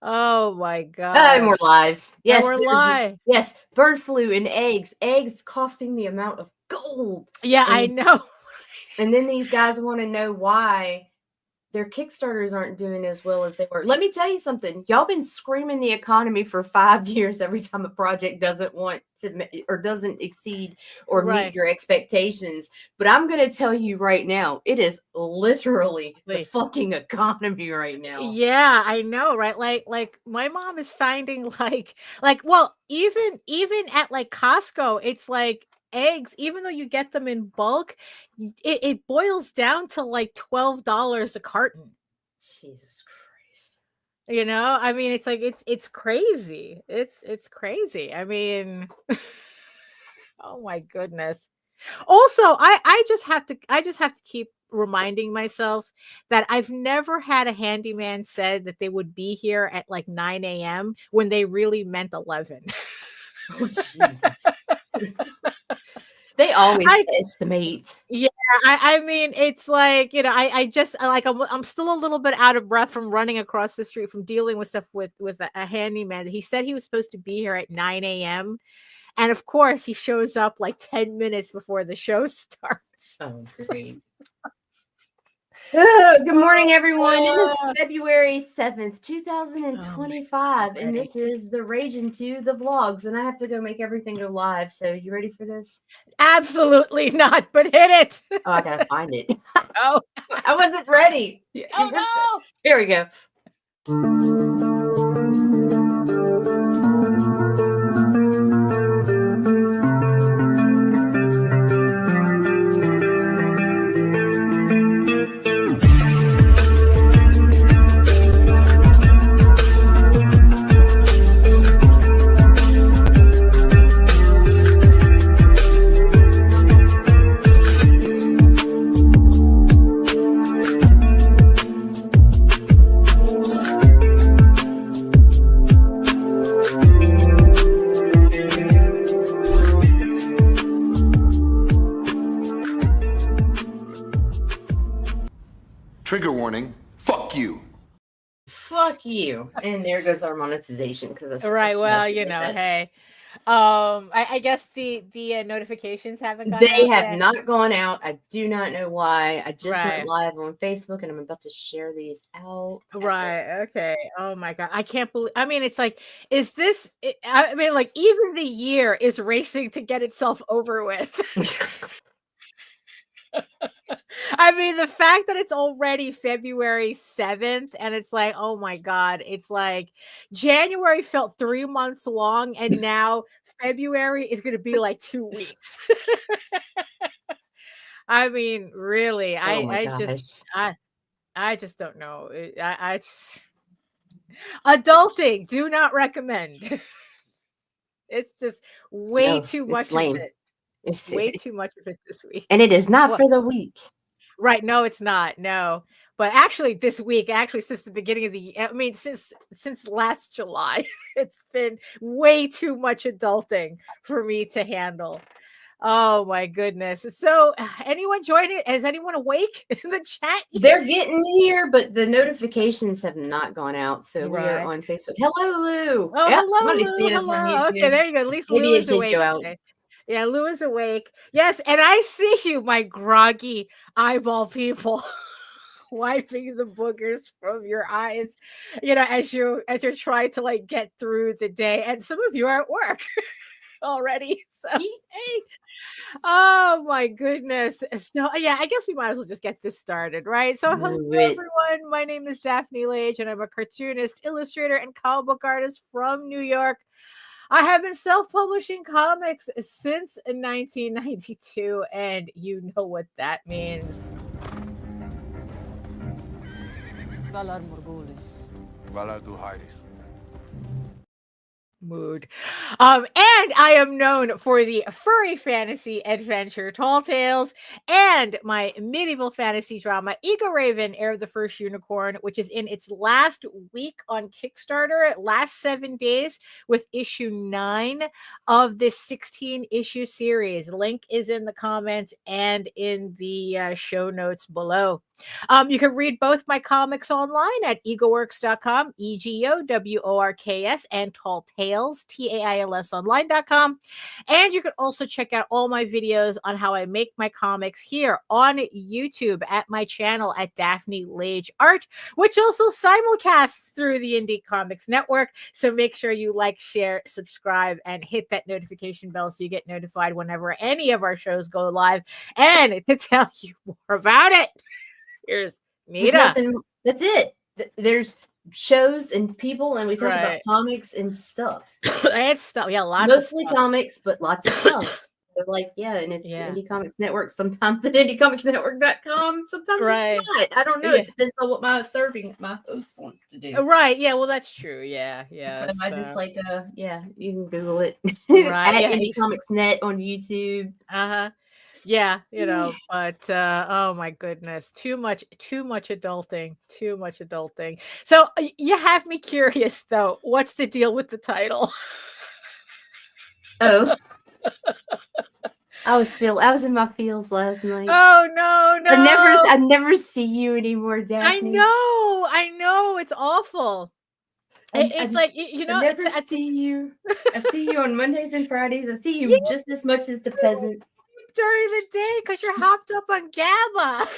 Oh my And god. we're live. And Yes, we're there's live. yes, bird flu and eggs. Eggs costing the amount of gold. Yeah, I And know. and then these guys want to know why their Kickstarters aren't doing as well as they were. Let me tell you something. Y'all been screaming the economy for 5 years every time a project doesn't want to or doesn't exceed or meet Right. your expectations. But I'm going to tell you right now, it is literally the fucking economy right now. Yeah, I know, right? Like my mom is finding well, even at like Costco, it's like eggs, even though you get them in bulk, it boils down to like $12 a carton. Jesus Christ. You know, I mean, it's like it's crazy. It's crazy. I mean, oh my goodness. Also, I just have to keep reminding myself that I've never had a handyman said that they would be here at like 9 a.m. when they really meant 11. Oh, jeez. They always estimate. Yeah, I mean, it's like, you know, I just I'm still a little bit out of breath from running across the street from dealing with stuff with a handyman. He said he was supposed to be here at 9 a.m. And of course, he shows up like 10 minutes before the show starts. Oh, great. Good morning, everyone. It is February 7th, 2025, and this is the Rage Into the Vlogs, and I have to go make everything go live. So, you ready for this? Absolutely not, but hit it. Oh, I gotta find it. Oh, I wasn't ready. Oh no! Here we go. Trigger warning, fuck you. Fuck you. And there goes our monetization because that's right. Well, you know, hey. I guess the notifications haven't gone out. They have yet. not gone out. I do not know why. I just Right. went live on Facebook and I'm about to share these out. Right. Okay. Oh my god. I can't believe. I mean, it's like, is this? I mean, like, even the year is racing to get itself over with. I mean, the fact that it's already February 7th and it's like, oh my god, it's like January felt 3 months long and now February is going to be like 2 weeks. I mean, really, I just don't know. I just adulting, do not recommend. It's just way too much of it. It's way too much of it this week. And it is not for the week. Right. No, it's not. No. But actually this week, since the beginning of since last July, it's been way too much adulting for me to handle. Oh my goodness. So anyone joining? Is anyone awake in the chat? They're getting here, but the notifications have not gone out. So we are on Facebook. Hello, Lou. Oh, yep, hello, somebody's Lou. seeing us on YouTube. Okay, there you go. At least Maybe Lou is awake. Out. Yeah, Lou is awake. Yes, and I see you, my groggy eyeball people, wiping the boogers from your eyes, you know, as you're trying to like get through the day. And some of you are at work already. So hey. Oh my goodness. So yeah, I guess we might as well just get this started, right? So hello everyone. My name is Daphne Lage, and I'm a cartoonist, illustrator, and comic book artist from New York. I have been self-publishing comics since 1992, and you know what that means. Valar Morghulis. Valar Dohaeris. Mood. And I am known for the furry fantasy adventure Tall Tales and my medieval fantasy drama Ego Raven, Heir of the First Unicorn, which is in its last week on Kickstarter, last 7 days with issue 9 of this 16 issue series. Link is in the comments and in the show notes below. You can read both my comics online at egoworks.com, EGOWORKS, and Tall Tales, TAILS online.com. And you can also check out all my videos on how I make my comics here on YouTube at my channel at Daphne Lage Art, which also simulcasts through the Indie Comics Network. So make sure you like, share, subscribe, and hit that notification bell so you get notified whenever any of our shows go live. And to tell you more about it, here's There's Nita. nothing. That's it. There's shows and people, and we talk about Right. comics and stuff. It's stuff. Yeah, lots Mostly of stuff. comics, but lots of stuff. So like, yeah, and it's Yeah. Indie Comics Network. Sometimes at indiecomicsnetwork.com. Sometimes Right. it's not. I don't know. Yeah. It depends on what my host wants to do. Right. Yeah. Well, that's true. Yeah. Yeah. So I just so- like, yeah, you can Google it. Right, At yeah. Indie Comics Net on YouTube. Uh-huh. Yeah, but oh my goodness, too much adulting, too much adulting. So you have me curious though. What's the deal with the title? Oh. I was in my feels last night. Oh no. I never see you anymore, Daphne. I know, it's awful. It's like you know, I never it's- see you. I see you on Mondays and Fridays. I see you just as much as the peasant. during the day because you're hopped up on GABA.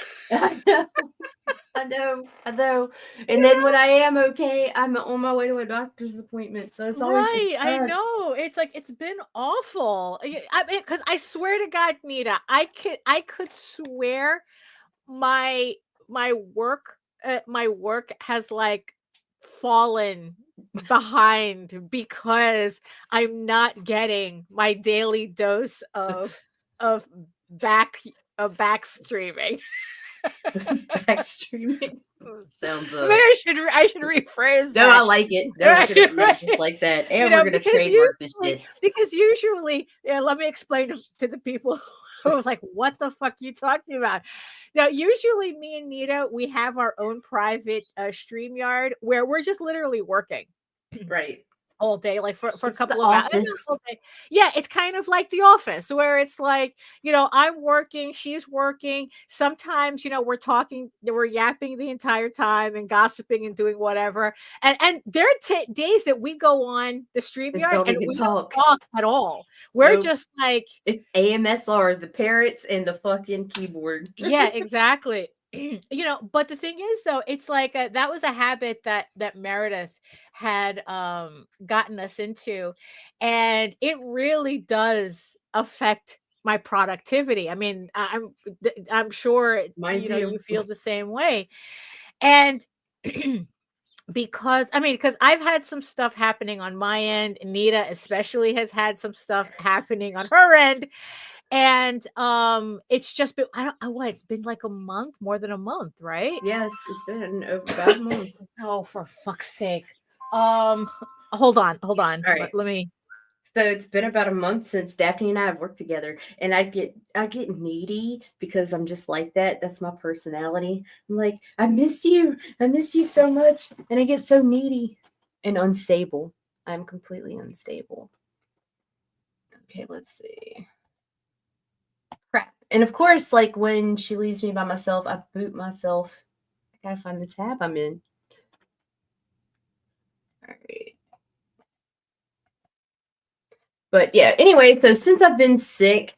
I know. And then when I am okay, I'm on my way to a doctor's appointment. So it's always Right, I bad. know. It's like it's been awful. I mean, because I swear to God, Nita, I could swear my work has like fallen behind because I'm not getting my daily dose of back streaming. Back streaming. Sounds Maybe I should rephrase No, that. I like it. No, Right, we're gonna do it right. just like that. And You know, we're gonna because trademark this usually- shit. Because usually, let me explain to the people who was like, what the fuck you talking about? Now, usually me and Nita, we have our own private StreamYard where we're just literally working Right. all day, like for a It's couple the of hours. office. Yeah, it's kind of like the office where it's like, I'm working, she's working. Sometimes, we're talking, we're yapping the entire time and gossiping and doing whatever. And there are days that we go on the StreamYard don't and even we talk. don't talk at all. We're Nope. just like, It's AMSR, the parrots and the fucking keyboard. yeah, exactly. But the thing is though, it's like that was a habit that Meredith had gotten us into, and it really does affect my productivity. I mean, I'm sure Mine too. you feel the same way. And because I've had some stuff happening on my end. Anita especially has had some stuff happening on her end. And it's just been it's been like a month, more than a month, right? Yes, it's been about a month. Oh, for fuck's sake. Hold on. All right. Let me. So it's been about a month since Daphne and I have worked together, and I get needy because I'm just like that. That's my personality. I'm like, I miss you so much, and I get so needy and unstable. I'm completely unstable. Okay, let's see. Crap. And of course, like when she leaves me by myself, I boot myself. I gotta find the tab I'm in. All right. But yeah, anyway, so since I've been sick,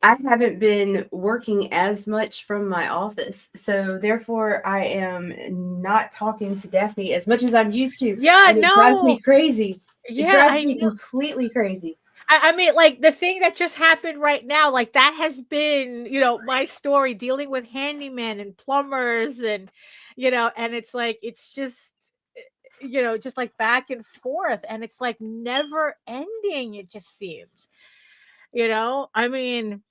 I haven't been working as much from my office. So therefore, I am not talking to Daphne as much as I'm used to. Yeah, and it no. drives me crazy. Yeah, it drives I me know. completely crazy. I mean, like the thing that just happened right now, like that has been, my story dealing with handymen and plumbers and, and it's like, it's just, just like back and forth. And it's like never ending. It just seems, I mean,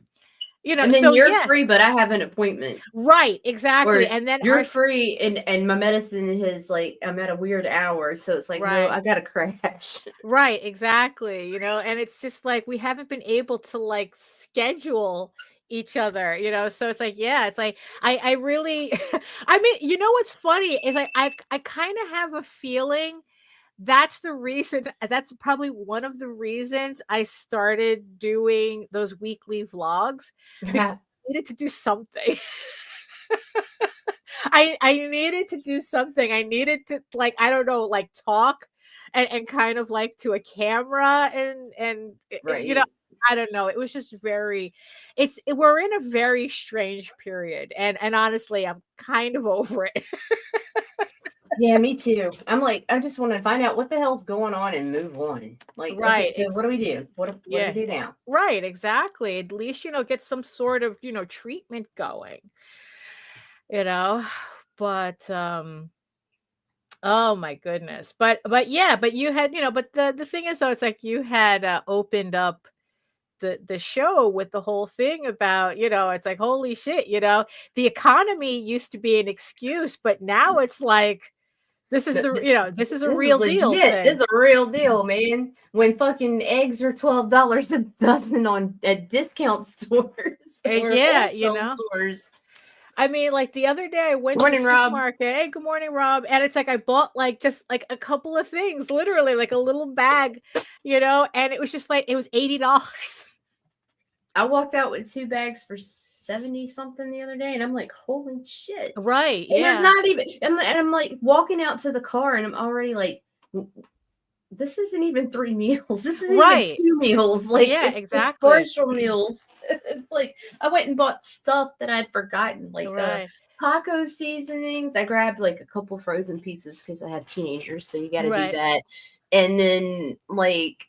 You know, And then so you're yeah, free, but I have an appointment. right, Or exactly. And then you're free and my medicine is like I'm at a weird hour. So it's like, no, right. I gotta crash. Right, exactly. You know, and it's just like we haven't been able to like schedule each other, you know. So it's like, yeah, it's like I really I mean, you know what's funny is I kind of have a feeling that's the reason that's probably one of the reasons I started doing those weekly vlogs because I needed to do something. I needed to do something. I needed to like I don't know, like talk and kind of like to a camera and you know, Right. I don't know. It was just very we're in a very strange period and honestly, I'm kind of over it. Yeah, me too. I'm like, I just want to find out what the hell's going on and move on. Like, okay, Right. so what do we do? What do Yeah. we do now? Right, exactly. At least, you know, get some sort of, you know, treatment going, you know. But oh my goodness. But yeah, but you had, you know, but the thing is though, it's like you had opened up the show with the whole thing about, you know, it's like holy shit, you know, the economy used to be an excuse, but now it's like this is Th- the, th- you know, this is a This is real deal legit. This thing. is a real deal, man. When fucking eggs are $12 a dozen on at discount stores or Yeah, you wholesale know. stores. I mean, like the other day I went to the Morning, Rob. supermarket. Hey, good morning, Rob. And it's like I bought like just like a couple of things, literally like a little bag, you know, and it was just like it was $80. I walked out with 2 bags for 70 something the other day, and I'm like, holy shit. Right. And there's Yeah. not even, and I'm like walking out to the car, and I'm already like, this isn't even 3 meals. This isn't Right. even 2 meals. Like, Yeah, it's exactly. partial meals. It's like, I went and bought stuff that I'd forgotten, like Right. taco seasonings. I grabbed like a couple frozen pizzas because I had teenagers, so you got to do Right. that. And then, like,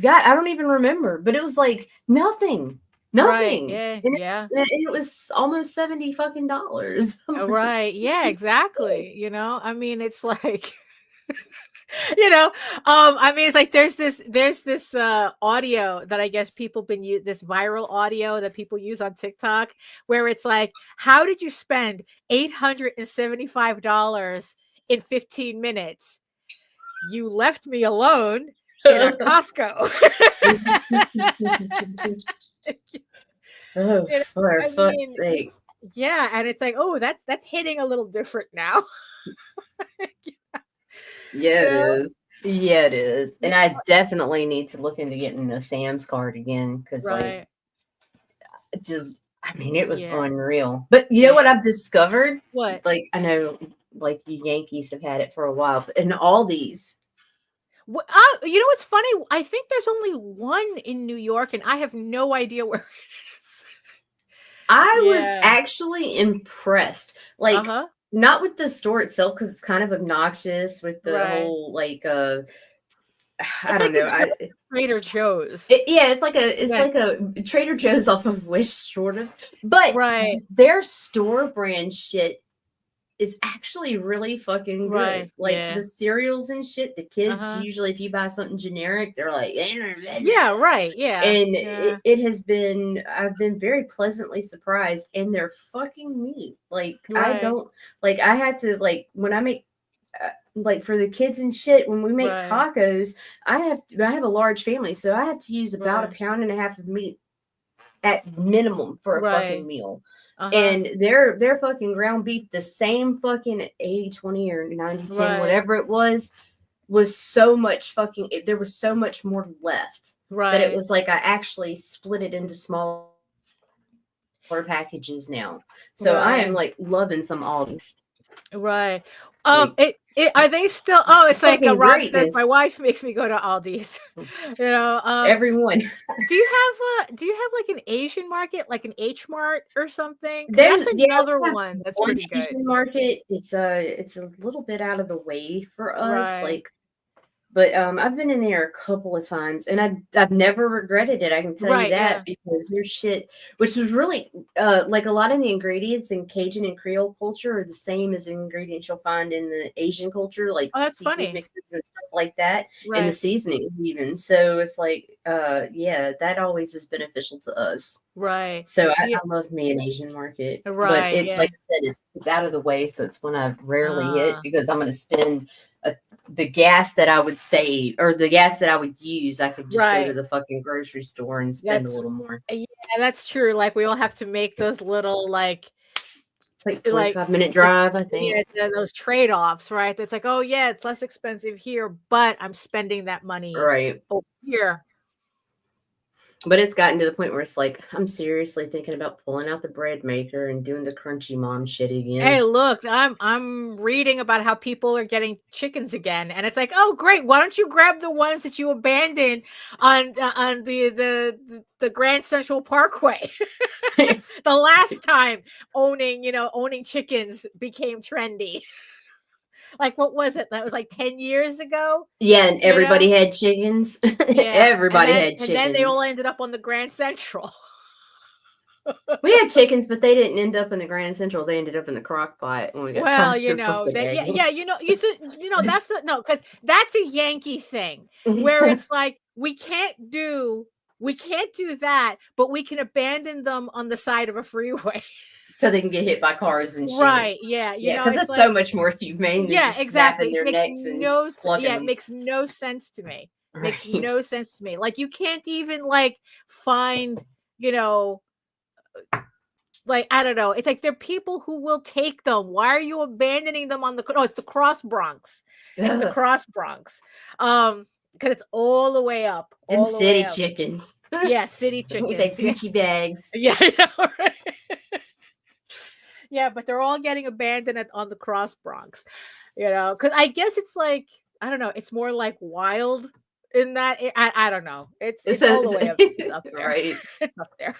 God, I don't even remember, but it was like nothing. Right. Nothing. Yeah. And Yeah. it was almost $70 fucking dollars. Right. Yeah, exactly. You know, I mean, it's like you know, I mean, it's like there's this audio that I guess people been this viral audio that people use on TikTok where it's like, how did you spend $875 in 15 minutes? You left me alone in a Costco. Oh, You know, for I fuck's mean, sake. yeah, and it's like, oh, that's hitting a little different now. Yeah, You it know? is. Yeah, it is. Yeah, And I definitely need to look into getting a Sam's card again because, like, right. it just, I mean, it was Yeah. unreal. But you know Yeah. what I've discovered? What? Like, I know, like, you Yankees have had it for a while, but in Aldi's, You know what's funny? I think there's only one in New York, and I have no idea where it is. I was Yeah. actually impressed. Like, Uh-huh. not with the store itself because it's kind of obnoxious with the Right. whole like I It's don't like know. a Trader Joe's. Yeah, it's like Yeah. a Trader Joe's off of Wish, sort of. But Right. their store brand shit is actually really fucking good. Right. Like Yeah. the cereals and shit, the kids Uh-huh. usually if you buy something generic, they're like, Yeah, right. Yeah. and Yeah. it has been I've been very pleasantly surprised, and they're fucking meat. Like I Right. don't like I had to like when I make like for the kids and shit when we make Right. tacos, I have a large family, so I have to use about Right. a pound and a half of meat at minimum for a fucking Right. meal. Uh-huh. And their fucking ground beef, the same fucking 80-20 or 90-10, Right. whatever it was so much fucking there was so much more left that it Right. was like I actually split it into smaller packages now. So I am Right. like loving some Aldi's. Right. Like, Are they still? Oh, it's like fucking Rob says, greatness. my wife makes me go to Aldi's. You know, Everyone. do you have like an Asian market, like an H Mart or something? 'Cause There's that's yeah, another we have one that's one pretty good. Asian market. It's a little bit out of the way for us. Right. Like But I've been in there a couple of times, and I've never regretted it. I can tell you Right, that yeah. because there's shit, which was really like a lot of the ingredients in Cajun and Creole culture are the same as the ingredients you'll find in the Asian culture, like Oh, that's seafood funny. mixes and stuff like that, and the Right. seasonings even. So it's like, yeah, that always is beneficial to us. Right. So I Yeah. love me an Asian market, but Right. it, Yeah. like I said, it's out of the way, so it's when I rarely hit Uh, because I'm going to spend the gas that I would save or the gas that I would use. I could just go to right. the fucking grocery store and spend a That's little more. yeah, that's true. Like we all have to make those little It's like like 45-minute those, drive, I yeah, think. those trade-offs, right? It's like, oh yeah, it's less expensive here, but I'm spending that money Right. over here. But it's gotten to the point where it's like I'm seriously thinking about pulling out the bread maker and doing the crunchy mom shit Hey, again. look, I'm reading about how people are getting chickens again, and it's like, oh great, why don't you grab the ones that you abandoned on the Grand Central Parkway? The last time owning chickens became trendy. Like what was it? That was like 10 years ago, Yeah, and you know? everybody had chickens. Yeah, Everybody had and then they all chickens. ended up on the Grand Central. We had chickens, but they didn't end up in the Grand Central. They ended up in the crock pot when we got Well, tired of fucking that yeah, egg. yeah, you said, that's the no, because that's a Yankee thing where it's like we can't do that, but we can abandon them on the side of a freeway. So they can get hit by cars and shit. Right. Yeah. Yeah, because It's that's so like, much more humane than yeah, just snapping exactly. their necks and plucking Yeah, it them. makes no sense to me. Makes Right. no sense to me. Like you can't even find, you know, I don't know. It's like there are people who will take them. Why are you abandoning them on it's the Cross Bronx. It's the Ugh, Cross Bronx. Because it's all the way up, them all the way city up. chickens Yeah, city with their chickens. Yeah. Gucci bags. Yeah, I know, right? Yeah, but they're all getting abandoned on the Cross Bronx. Because I guess it's like, I don't know, it's more like wild in that I don't know. It's all the way up, up there. Right. It's up there.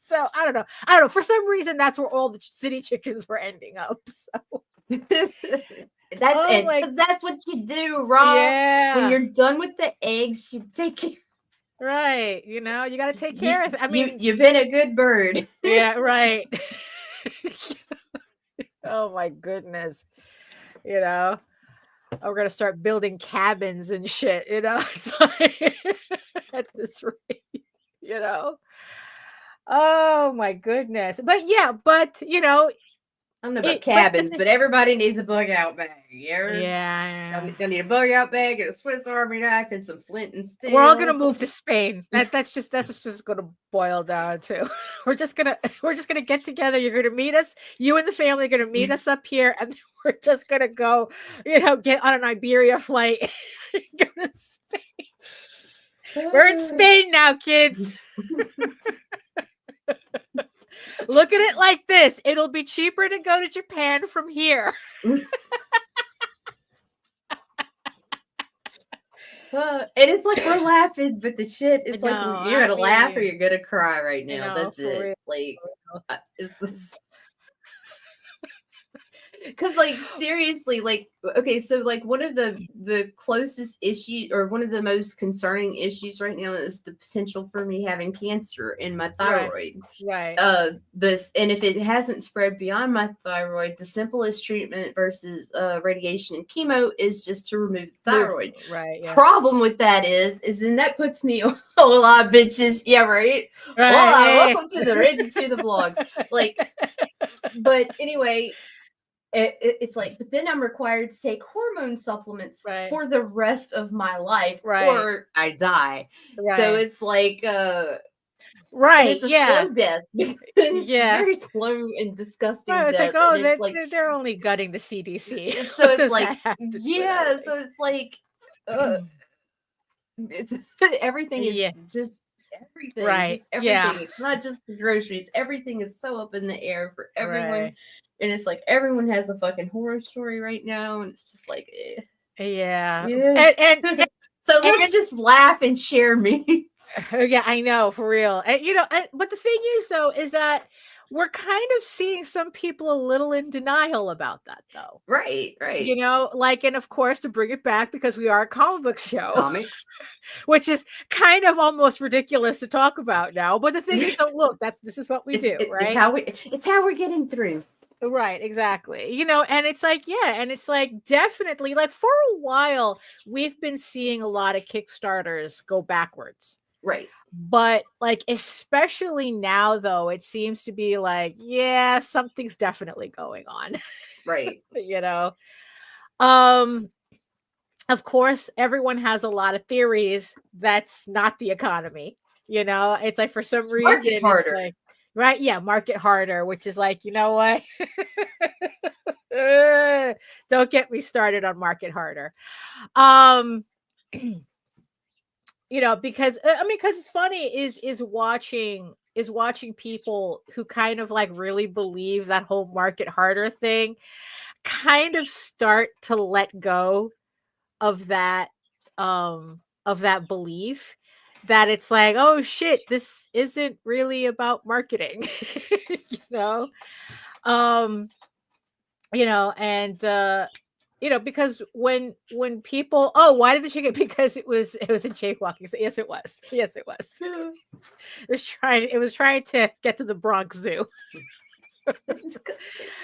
So I don't know. For some reason, that's where all the city chickens were ending up. So oh my, That's what you do, Rob. When yeah, you're done with the eggs, you take care. right. You got to take care of it. I mean, You've been a good bird. yeah, right. Oh my goodness. We're gonna start building cabins and shit. It's like at this rate. You know. Oh my goodness. But yeah, I don't know about it. But the cabins, but everybody needs a bug out bag. yeah, Y'all need a bug out bag and a Swiss Army knife and some flint and steel. we're all gonna move to Spain. That's just gonna boil down to. We're just gonna get together. You're gonna meet us. You and the family are gonna meet us up here, and we're just gonna go, get on an Iberia flight. Go to Spain. We're in Spain now, kids. Look at it like this. It'll be cheaper to go to Japan from here. And it's like we're laughing, but the shit, it's like No, you're gonna I laugh or mean, you're gonna cry right now. That's for it. real. Like, because like seriously, like okay, so like one of the closest issue or one of the most concerning issues right now is the potential for me having cancer in my thyroid. Right. This, and if it hasn't spread beyond my thyroid, the simplest treatment versus radiation and chemo is just to remove the thyroid. Right. Yeah. Problem with that is then that puts me on a lot of bitches. Yeah, right. Welcome to the Reggie to the vlogs. Like, but anyway, it's like, but then I'm required to take hormone supplements for the rest of my life, or I die. So it's like, it's a slow death. Yeah, very slow and disgusting. It's death. They're only gutting the CDC. So it's like, yeah. So it's like, it's everything is just everything. Right. Just everything. It's not just the groceries. Everything is so up in the air for everyone. And it's like everyone has a fucking horror story right now. And it's just like, yeah. And so let's just laugh and share memes. Yeah, I know, for real. And but the thing is though, is that we're kind of seeing some people a little in denial about that, though. Right, right. Like, and of course, to bring it back, because we are a comic book show, Comics. which is kind of almost ridiculous to talk about now. But the thing is, look, this is what we do, right? It's how we're getting through. Right, exactly. And it's like, yeah, and it's like definitely, like, for a while, we've been seeing a lot of Kickstarters go backwards. Right. But like, especially now, though, it seems to be like, yeah, something's definitely going on. Right. Of course, everyone has a lot of theories. That's not the economy. It's like, for some reason, Market harder. it's like, right, yeah, market harder, which is like, you know what? Don't get me started on market harder. Because it's funny is watching people who kind of like really believe that whole market harder thing kind of start to let go of that belief, that it's like, oh shit, this isn't really about marketing. Because when people, why did the chicken? Because it was a jaywalking. So yes, it was. It was trying to get to the Bronx Zoo.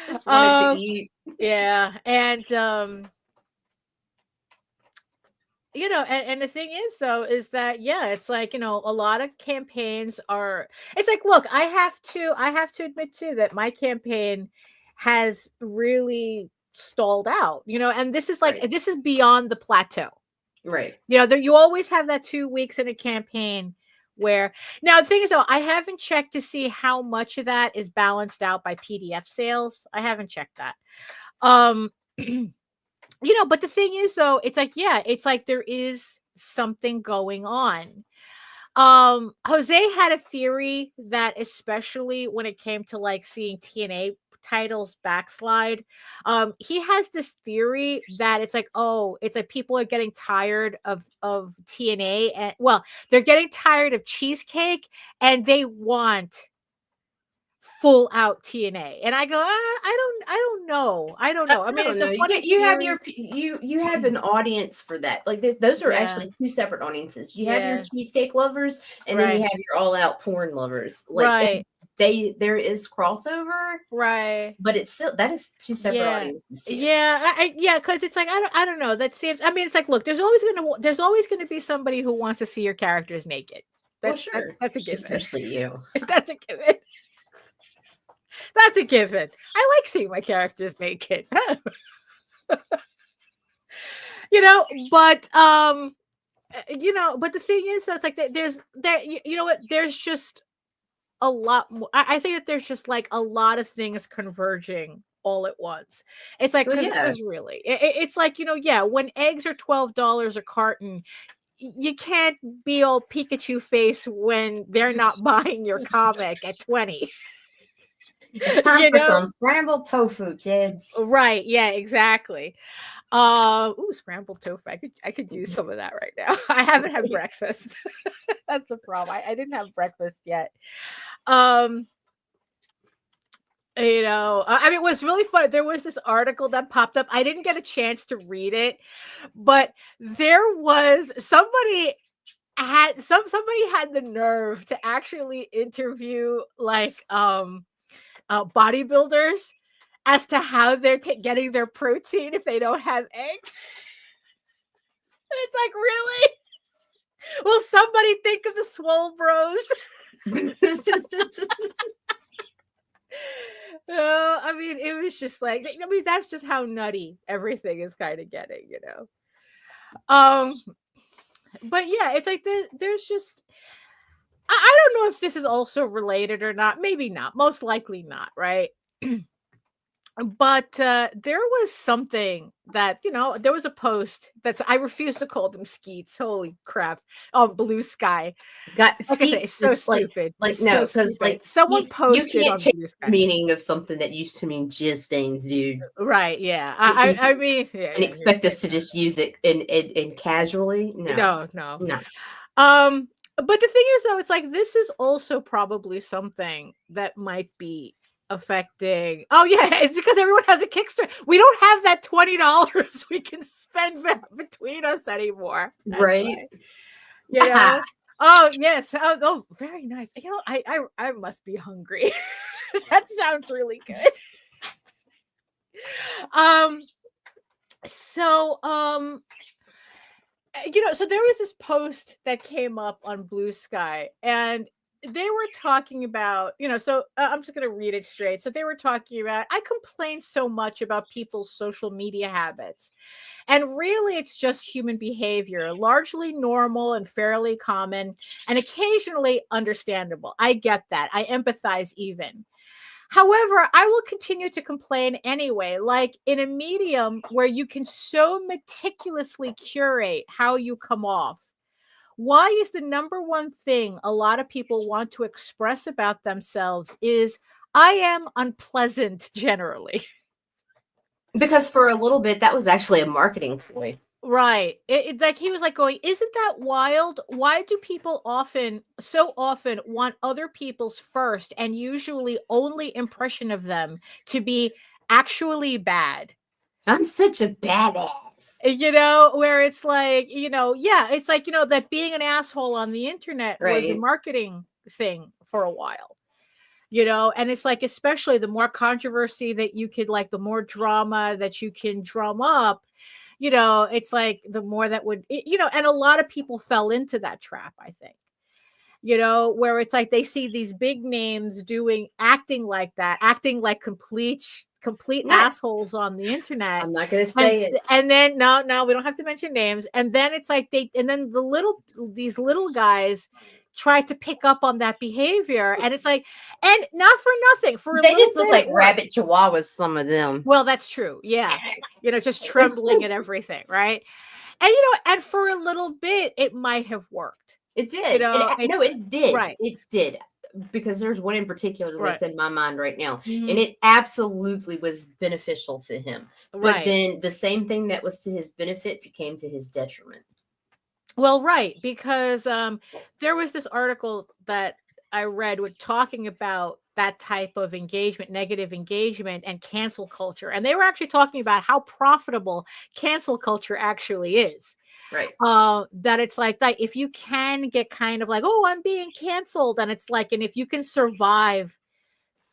Just wanted to eat. Yeah, and and the thing is, though, is that, yeah, it's like, a lot of campaigns are, it's like, look, I have to admit too that my campaign has really stalled out, and this is like, this is beyond the plateau. Right. You always have that 2 weeks in a campaign where, now the thing is, though, I haven't checked to see how much of that is balanced out by PDF sales. I haven't checked that. But the thing is, though, it's like, yeah, it's like there is something going on. Jose had a theory that, especially when it came to like seeing TNA titles backslide, he has this theory that it's like, it's like people are getting tired of TNA, and they're getting tired of Cheesecake, and they want full out TNA. And I go, I don't know. I mean, it's a funny you have you have an audience for that. Like those are actually two separate audiences. You have your cheesecake lovers, and then you have your all out porn lovers. Like there is crossover, right? But it's still, that is two separate audiences too. Because it's like, I don't know. That seems, I mean, it's like, look, there's always gonna be somebody who wants to see your characters naked. That's a given. Especially you. That's a given. That's a given. I like seeing my characters naked. But but the thing is, it's like there's just a lot more. I think that there's just like a lot of things converging all at once. It's like, because really, it's like, when eggs are $12 a carton, you can't be all Pikachu face when they're not buying your comic at 20. It's time for some scrambled tofu, kids. Right. Yeah, exactly. Scrambled tofu. I could do some of that right now. I haven't had breakfast. That's the problem. I didn't have breakfast yet. I mean, it was really fun. There was this article that popped up. I didn't get a chance to read it, but there was somebody had the nerve to actually interview like bodybuilders as to how they're getting their protein if they don't have eggs. It's like, really? Will somebody think of the swole bros? I mean, it was just like, that's just how nutty everything is kind of getting, But yeah, it's like there's just, I don't know if this is also related or not. Maybe not. Most likely not, right? But there was something that, there was a post that's, I refuse to call them skeets. Holy crap. Oh, Blue Sky. Skeets, so stupid. Like, no, because like someone posted you can't on change Blue Sky the meaning of something that used to mean jizz stains, dude. Right. Yeah. I mean, and expect us to just use it in casually. No. But the thing is, though, it's like this is also probably something that might be affecting. Oh yeah, it's because everyone has a Kickstarter. We don't have that $20 we can spend between us anymore. That's Right. why. You know. Oh yes. Oh, very nice. You know, I must be hungry. That sounds really good. So you know, so there was this post that came up on Blue Sky, and they were talking about, you know, so I'm just going to read it straight. So they were talking about, I complain so much about people's social media habits, and really it's just human behavior, largely normal and fairly common, and occasionally understandable. I get that. I empathize even. However, I will continue to complain anyway, like in a medium where you can so meticulously curate how you come off. Why is the number one thing a lot of people want to express about themselves is I am unpleasant generally. Because for a little bit, that was actually a marketing ploy. Right. It's like he was like going, isn't that wild? Why do people so often want other people's first and usually only impression of them to be actually bad? I'm such a badass. You know, where it's like, you know, yeah, it's like, you know, that being an asshole on the internet was a Right. marketing thing for a while. You know, and it's like, especially the more controversy that you could, like, the more drama that you can drum up, you know, it's like the more that would, you know, and a lot of people fell into that trap, I think, you know, where it's like they see these big names acting like that, acting like complete Not- assholes on the internet. I'm not going to say it. And then no, we don't have to mention names. And then it's like and then these little guys try to pick up on that behavior, and it's like, and not for nothing, for They just little look bit like it worked. rabbit chihuahuas, some of them. Well, that's true. Yeah. You know, just trembling and everything, right? And you know, and for a little bit it might have worked. It did. know, No, it did. right. It did. Because there's one in particular that's Right. in my mind right now. Mhm. And it absolutely was beneficial to him. But Right. then the same thing that was to his benefit became to his detriment. Well, right, because there was this article that I read with talking about that type of engagement, negative engagement, and cancel culture, and they were actually talking about how profitable cancel culture actually is. Right. That it's like that if you can get kind of like, oh, I'm being canceled, and it's like, and if you can survive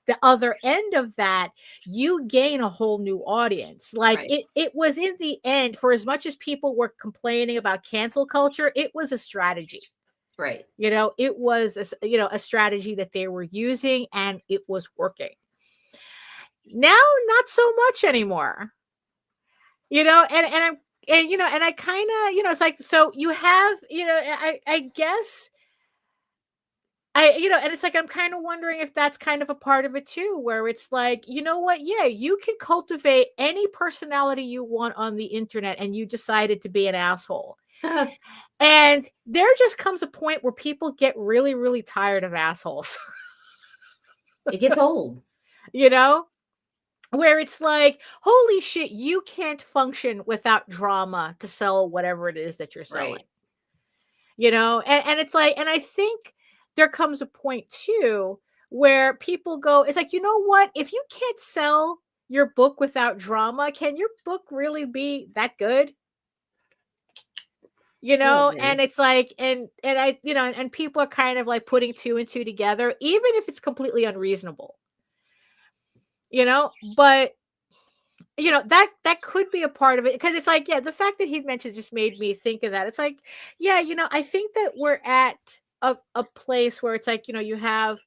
the other end of that, you gain a whole new audience. Like Right. it was, in the end, for as much as people were complaining about cancel culture, it was a strategy. Right. You know, it was a strategy that they were using, and it was working. Now, not so much anymore. You know, and you know, and I kind of, you know, it's like, so you have, you know, I guess you know, and it's like, I'm kind of wondering if that's kind of a part of it too, where it's like, you know what? Yeah, you can cultivate any personality you want on the internet, and you decided to be an asshole. And there just comes a point where people get really, really tired of assholes. It gets old. You know, where it's like, holy shit, you can't function without drama to sell whatever it is that you're selling. Right. You know, and it's like, and I think there comes a point too where people go, it's like, you know what? If you can't sell your book without drama, can your book really be that good? You know, and it's like, and I, you know, and people are kind of like putting two and two together, even if it's completely unreasonable. You know, but you know, that could be a part of it, because it's like, yeah, the fact that he mentioned just made me think of that. It's like, yeah, you know, I think that we're at a place where it's like, you know, you have,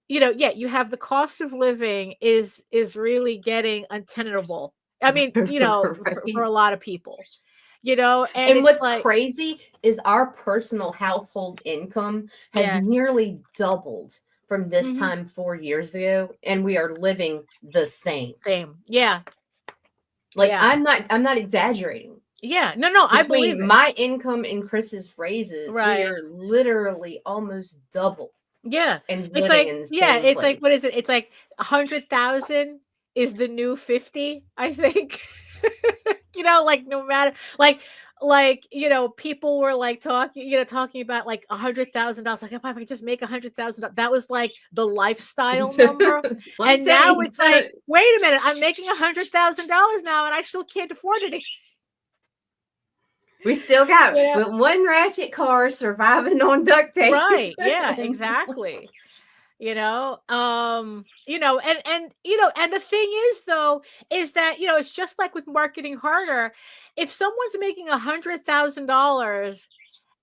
you know, yeah, you have the cost of living is really getting untenable. I mean, you know, for a lot of people, you know, and it's what's like, crazy is our personal household income has Yeah. nearly doubled from this Mhm. time 4 years ago, and we are living the same. same. Yeah. Like, Yeah. I'm not exaggerating. Yeah. No, I believe Between it. my income and Chris's raises, Right. we are literally almost double. Yeah. And It's living like, in the yeah, same it's like, what place. is it? It's like 100,000 is the new 50, I think. You know, like, no matter, like like, people were like talking about like $100,000. Like, if I could just make $100,000, that was like the lifestyle number. And now it's like, wait a minute, I'm making $100,000 now, and I still can't afford it. We still got You know? one ratchet car surviving on duct tape. Right? Yeah, exactly. And the thing is, though, is that it's just like with marketing harder. If someone's making $100,000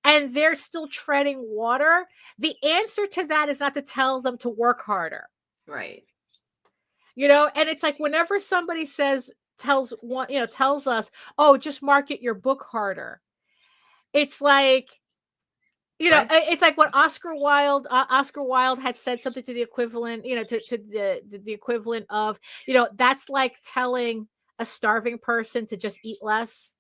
and they're still treading water, the answer to that is not to tell them to work harder. Right. And it's like whenever somebody tells us, oh, just market your book harder. It's like, it's like when Oscar Wilde had said something to the equivalent, to the equivalent of, that's like telling a starving person to just eat less.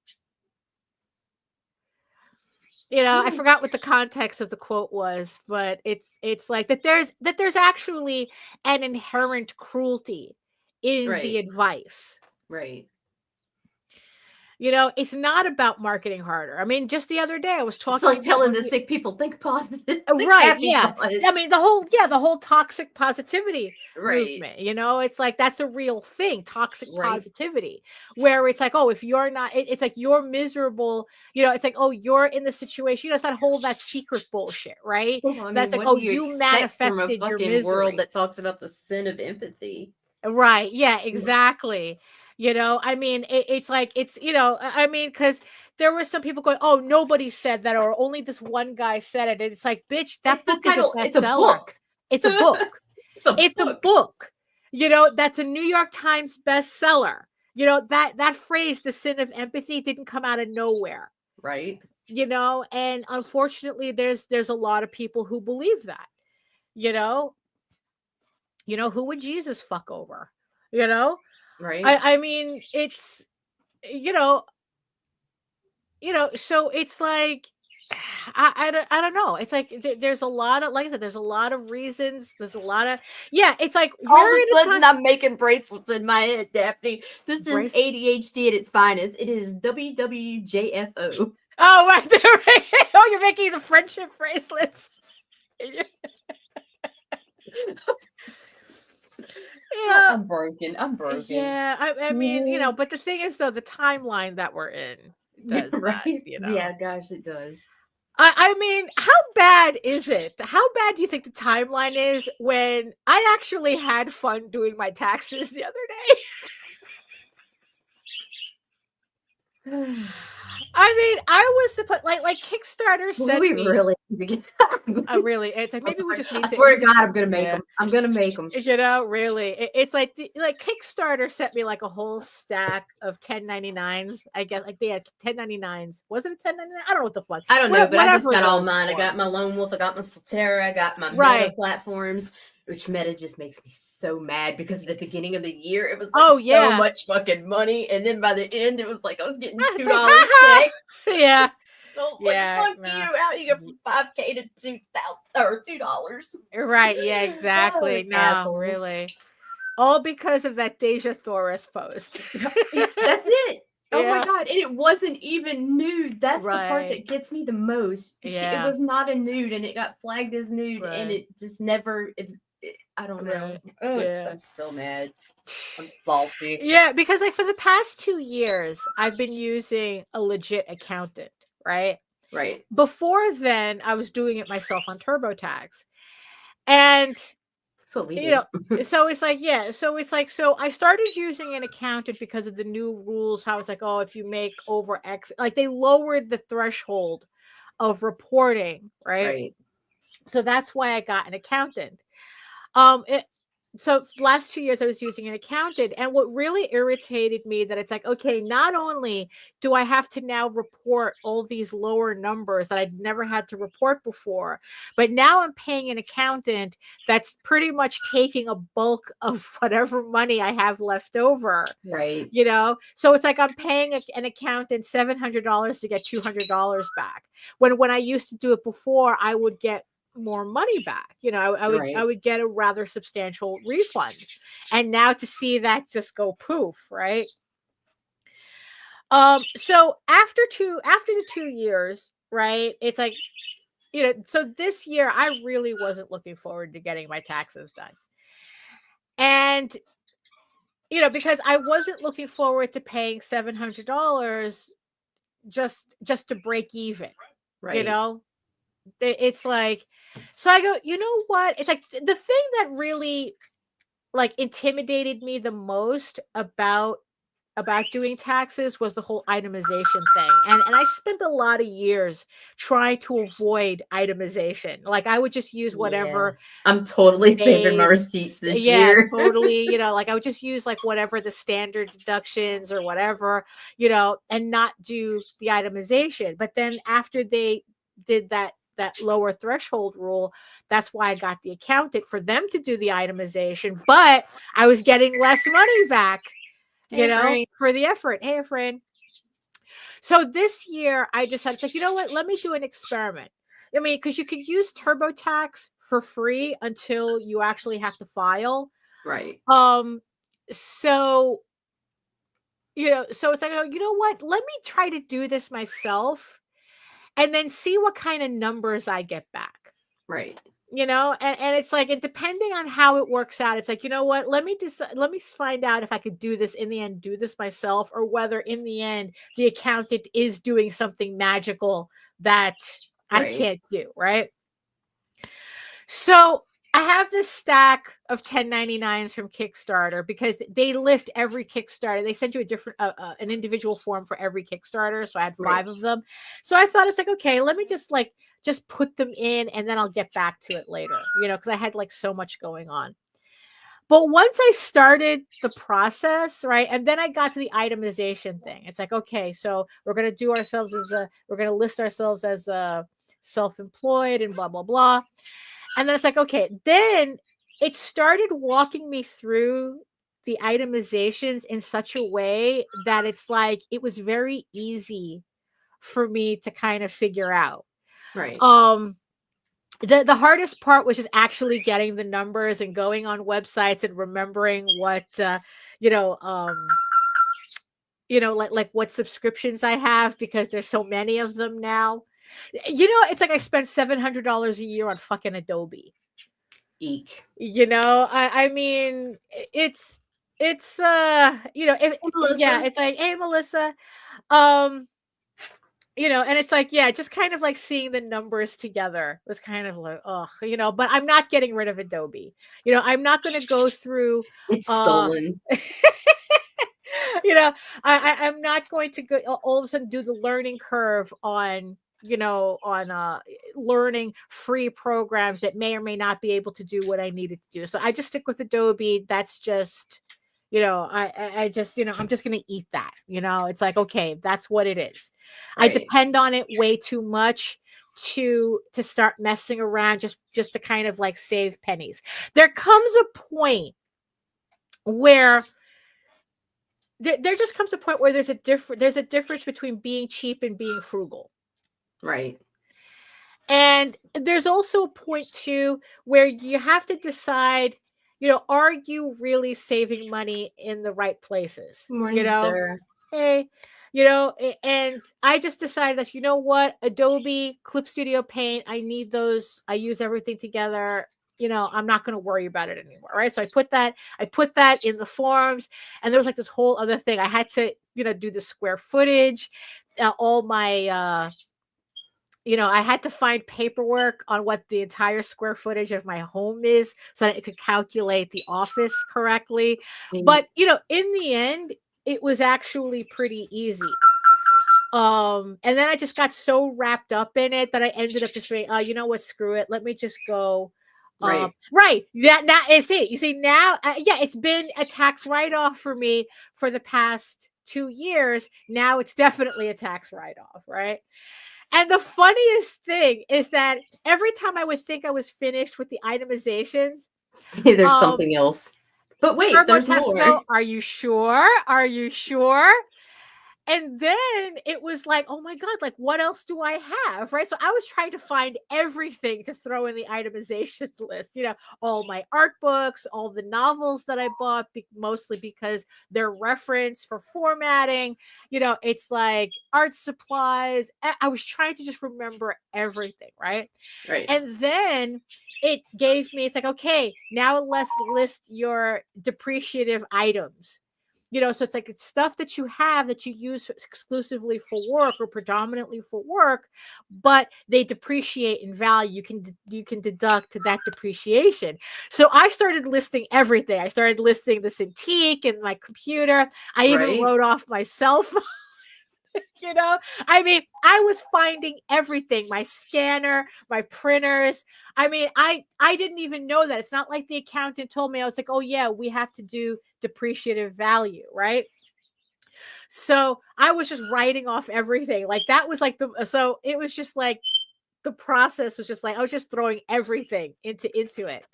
I forgot what the context of the quote was, but it's like that there's actually an inherent cruelty in the advice. Right. It's not about marketing harder. I mean, just the other day I was talking. It's like telling the sick people, think positive. Think right. Yeah. I mean, the whole toxic positivity movement, it's like, that's a real thing. Toxic positivity, where it's like, oh, if you're not, it's like you're miserable, it's like, oh, you're in the situation. It's that secret bullshit, right? Well, that's like, oh, you manifested your misery. World that talks about the sin of empathy. Right. Yeah, exactly. I mean, it's like, I mean, because there were some people going, oh, nobody said that, or only this one guy said it. And it's like, bitch, that book is a bestseller. It's a book. It's a book. It's a book. That's a New York Times bestseller. That phrase, the sin of empathy, didn't come out of nowhere. Right. And unfortunately, there's a lot of people who believe that. Who would Jesus fuck over? Right. I mean, it's, so it's like, I don't know. It's like, there's a lot of, like I said, there's a lot of reasons. There's a lot of, it's like, all of a sudden I'm making bracelets in my head, Daphne. This is ADHD at its finest. It is WWJFO. Oh, right there. Right. Oh, you're making the friendship bracelets. I'm broken. Yeah, I mean, but the thing is, though, the timeline that we're in does right? that, Yeah, gosh, it does. I mean, how bad is it? How bad do you think the timeline is when I actually had fun doing my taxes the other day? I mean, I was supposed like Kickstarter said we really need to get. Really, it's like maybe we just need. I swear to God, I'm gonna make them. I'm gonna make them. Really, it's like Kickstarter sent me like a whole stack of 1099s. I guess like they had 1099s. Was it a 1099? I don't know what the fuck. I don't know, but I just got all mine. I got my Lone Wolf. I got my Solterra. I got my Meta platforms. Which Meta just makes me so mad because at the beginning of the year it was like so much fucking money, and then by the end it was like I was getting $2 checks. Yeah. So fuck you! How do you go from $5K to $2,000 or $2? Right? Yeah, exactly. No, assholes. Really. All because of that Deja Thoris post. That's it. Oh my God. And it wasn't even nude. That's the part that gets me the most. It was not a nude, and it got flagged as nude, and it just never. I don't know. Oh, I'm still mad. I'm salty. Yeah, because like for the past 2 years, I've been using a legit accountant, right? Right. Before then, I was doing it myself on TurboTax. And so we so it's like, so I started using an accountant because of the new rules. How it's like, oh, if you make over X, like they lowered the threshold of reporting, right? So that's why I got an accountant. So last 2 years I was using an accountant, and what really irritated me that it's like, okay, not only do I have to now report all these lower numbers that I'd never had to report before, but now I'm paying an accountant that's pretty much taking a bulk of whatever money I have left over. Right. So it's like I'm paying an accountant $700 to get $200 back. When I used to do it before, I would get more money back. I would get a rather substantial refund, and now to see that just go poof, right? So after the 2 years, right? It's like, so this year I really wasn't looking forward to getting my taxes done. And because I wasn't looking forward to paying $700 just to break even, Right. It's like, so I go, you know what? It's like the thing that really like intimidated me the most about doing taxes was the whole itemization thing. And I spent a lot of years trying to avoid itemization. Like I would just use whatever I'm totally saving my base, receipts this yeah, year. totally, like I would just use like whatever the standard deductions or whatever, and not do the itemization. But then after they did that lower threshold rule, that's why I got the accountant for them to do the itemization, but I was getting less money back, Hey, Frank. for the effort. Hey, friend. So this year I decided, like, you know what? Let me do an experiment. I mean, because you could use TurboTax for free until you actually have to file. Right. So, so it's like, oh, you know what? Let me try to do this myself and then see what kind of numbers I get back. Right. And it's like, and depending on how it works out, it's like, you know what, let me find out if I could do this in the end, do this myself, or whether in the end the accountant is doing something magical that I can't do. Right. So I have this stack of 1099s from Kickstarter because they list every Kickstarter. They send you a different, an individual form for every Kickstarter. So I had 5 of them. So I thought, it's like, okay, let me just put them in and then I'll get back to it later, because I had like so much going on. But once I started the process, right, and then I got to the itemization thing, it's like, okay, so we're going to list ourselves as self-employed and blah, blah, blah. And then it's like, okay, then it started walking me through the itemizations in such a way that it's like, it was very easy for me to kind of figure out. Right. The hardest part was just actually getting the numbers and going on websites and remembering what, like what subscriptions I have, because there's so many of them now. It's like I spent $700 a year on fucking Adobe. Eek. I mean, it's yeah, it's like, hey, Melissa, and it's like, yeah, just kind of like seeing the numbers together was kind of like, oh, but I'm not getting rid of Adobe. I'm not going to go through. It's stolen. I'm not going to go all of a sudden do the learning curve on learning free programs that may or may not be able to do what I needed to do. So I just stick with Adobe. That's just, I just, I'm just going to eat that, it's like, okay, that's what it is. Right. I depend on it way too much to start messing around just to kind of like save pennies. There comes a point where there just comes a point where there's a difference between being cheap and being frugal. Right. And there's also a point too where you have to decide, are you really saving money in the right places? Morning, sir. Hey, and I just decided that, what, Adobe, Clip Studio Paint, I need those. I use everything together. I'm not going to worry about it anymore. Right. So I put that in the forms, and there was like this whole other thing. I had to, do the square footage, all my, I had to find paperwork on what the entire square footage of my home is so that it could calculate the office correctly. Mm-hmm. But, in the end, it was actually pretty easy. And then I just got so wrapped up in it that I ended up just saying, you know what, screw it. Let me just go. Right. That is it. You see, now, it's been a tax write-off for me for the past 2 years. Now it's definitely a tax write-off, right? And the funniest thing is that every time I would think I was finished with the itemizations, see, there's something else. But wait, there's more. Are you sure? Are you sure? And then it was like, oh my God, like what else do I have? Right. So I was trying to find everything to throw in the itemization list, all my art books, all the novels that I bought, mostly because they're reference for formatting, it's like art supplies. I was trying to just remember everything. Right. Right. And then it's like, okay, now let's list your depreciative items. So it's like it's stuff that you have that you use exclusively for work or predominantly for work, but they depreciate in value. You can deduct that depreciation. So I started listing everything. I started listing the Cintiq and my computer. I even wrote off my cell phone. I mean, I was finding everything, my scanner, my printers. I mean, I didn't even know that. It's not like the accountant told me. I was like, oh yeah, we have to do depreciative value, right? So I was just writing off everything. Like that was like so it was just like the process was just like I was just throwing everything into it.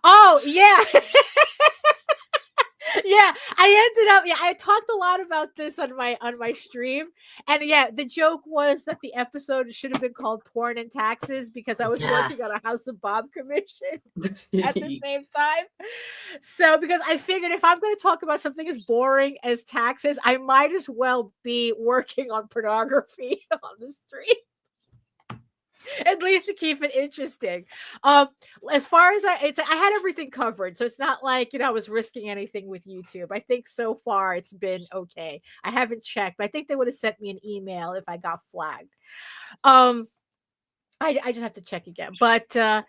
Oh yeah. Yeah, I talked a lot about this on my stream. And yeah, the joke was that the episode should have been called Porn and Taxes because I was working on a House of Bob commission at the same time. So because I figured if I'm going to talk about something as boring as taxes, I might as well be working on pornography on the stream. At least to keep it interesting. As far as I had everything covered, so it's not like I was risking anything with YouTube. I think so far it's been okay. I haven't checked, but I think they would have sent me an email if I got flagged. I just have to check again. But so I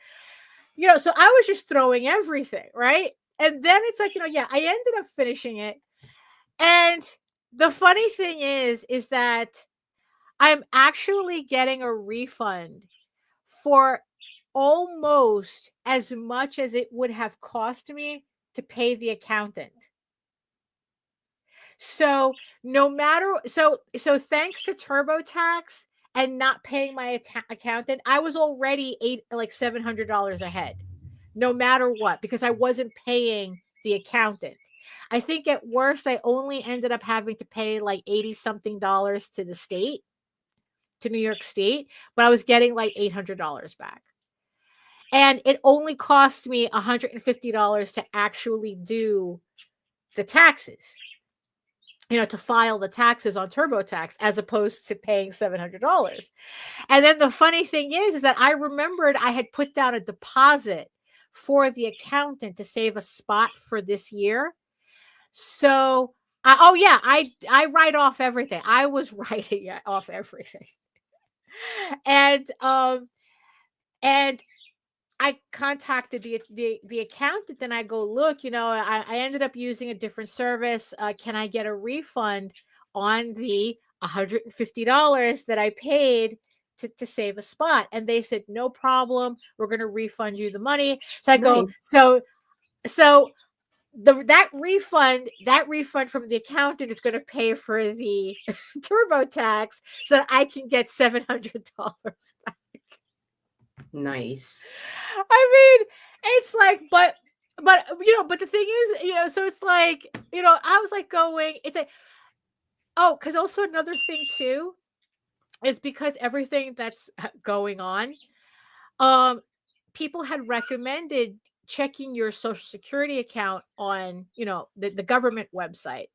was just throwing everything, right? And then it's like I ended up finishing it, and the funny thing is that I'm actually getting a refund for almost as much as it would have cost me to pay the accountant. So so thanks to TurboTax and not paying my accountant, I was already $700 ahead, no matter what, because I wasn't paying the accountant. I think at worst I only ended up having to pay like 80 something dollars to the state, to New York State, but I was getting like $800 back. And it only cost me $150 to actually do the taxes, to file the taxes on TurboTax, as opposed to paying $700. And then the funny thing is that I remembered I had put down a deposit for the accountant to save a spot for this year. So, I write off everything. I was writing off everything. And I contacted the accountant, and I go, look, I ended up using a different service. Can I get a refund on the $150 that I paid to save a spot? And they said, no problem. We're going to refund you the money. So I go, so that refund from the accountant is going to pay for the TurboTax so that I can get $700 back. Nice. I mean, it's like, but the thing is, so it's like, I was like it's like, because also another thing too is because everything that's going on, people had recommended checking your Social Security account on, the government website,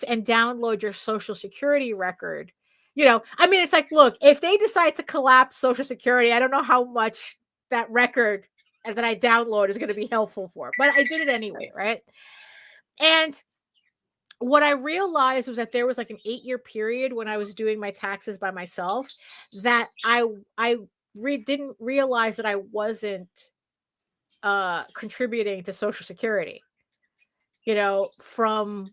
and download your Social Security record. I mean, it's like, look, if they decide to collapse Social Security, I don't know how much that record that I download is going to be helpful for, but I did it anyway, right? And what I realized was that there was like an 8-year period when I was doing my taxes by myself that I didn't realize that I wasn't contributing to Social Security, from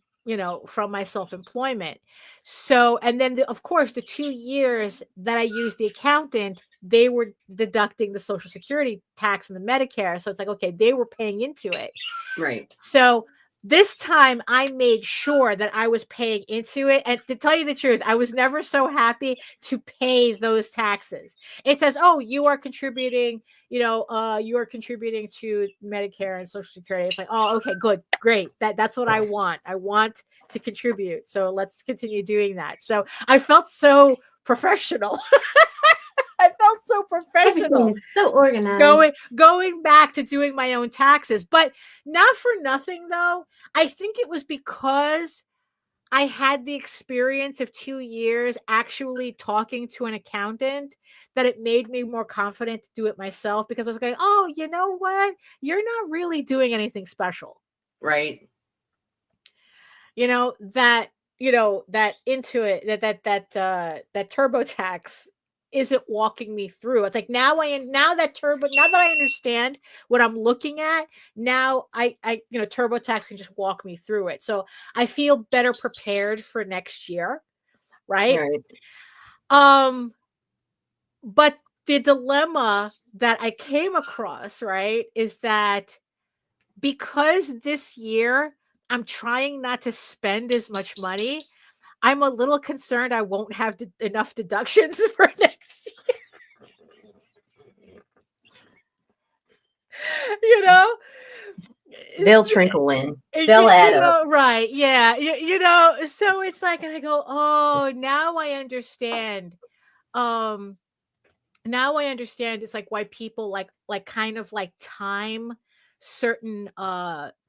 my self-employment. So, and then of course, the 2 years that I used the accountant, they were deducting the Social Security tax and the Medicare. So it's like, okay, they were paying into it. Right. So this time I made sure that I was paying into it. And to tell you the truth, I was never so happy to pay those taxes. It says, oh, you are contributing, you are contributing to Medicare and Social Security. It's like, oh, okay, good, great. That's what I want. I want to contribute. So let's continue doing that. So I felt so professional. I felt so professional. Everything is so organized. Going back to doing my own taxes, but not for nothing though. I think it was because I had the experience of 2 years actually talking to an accountant that it made me more confident to do it myself, because I was going, oh, you know what? You're not really doing anything special. Right. That Intuit, that TurboTax isn't walking me through. It's like now that I understand what I'm looking at, now I TurboTax can just walk me through it. So I feel better prepared for next year, right? But the dilemma that I came across, right, is that because this year I'm trying not to spend as much money, I'm a little concerned I won't have enough deductions for next year. They'll trickle in. They'll add up. Right. Yeah. So it's like, and I go, oh, now I understand. Now I understand it's like why people like kind of like time certain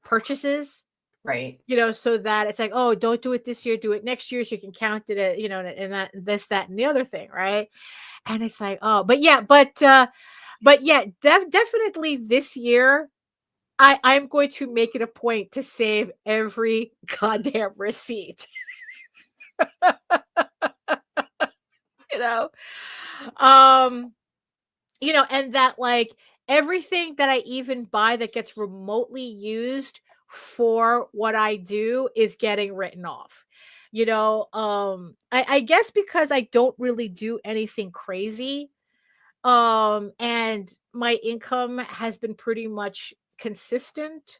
purchases. Right. So that it's like, oh, don't do it this year, do it next year, so you can count it at, and that, this, that, and the other thing, right? And it's like, oh, but yeah, definitely this year, I'm going to make it a point to save every goddamn receipt. And that like everything that I even buy that gets remotely used for what I do is getting written off. I guess because I don't really do anything crazy. And my income has been pretty much consistent.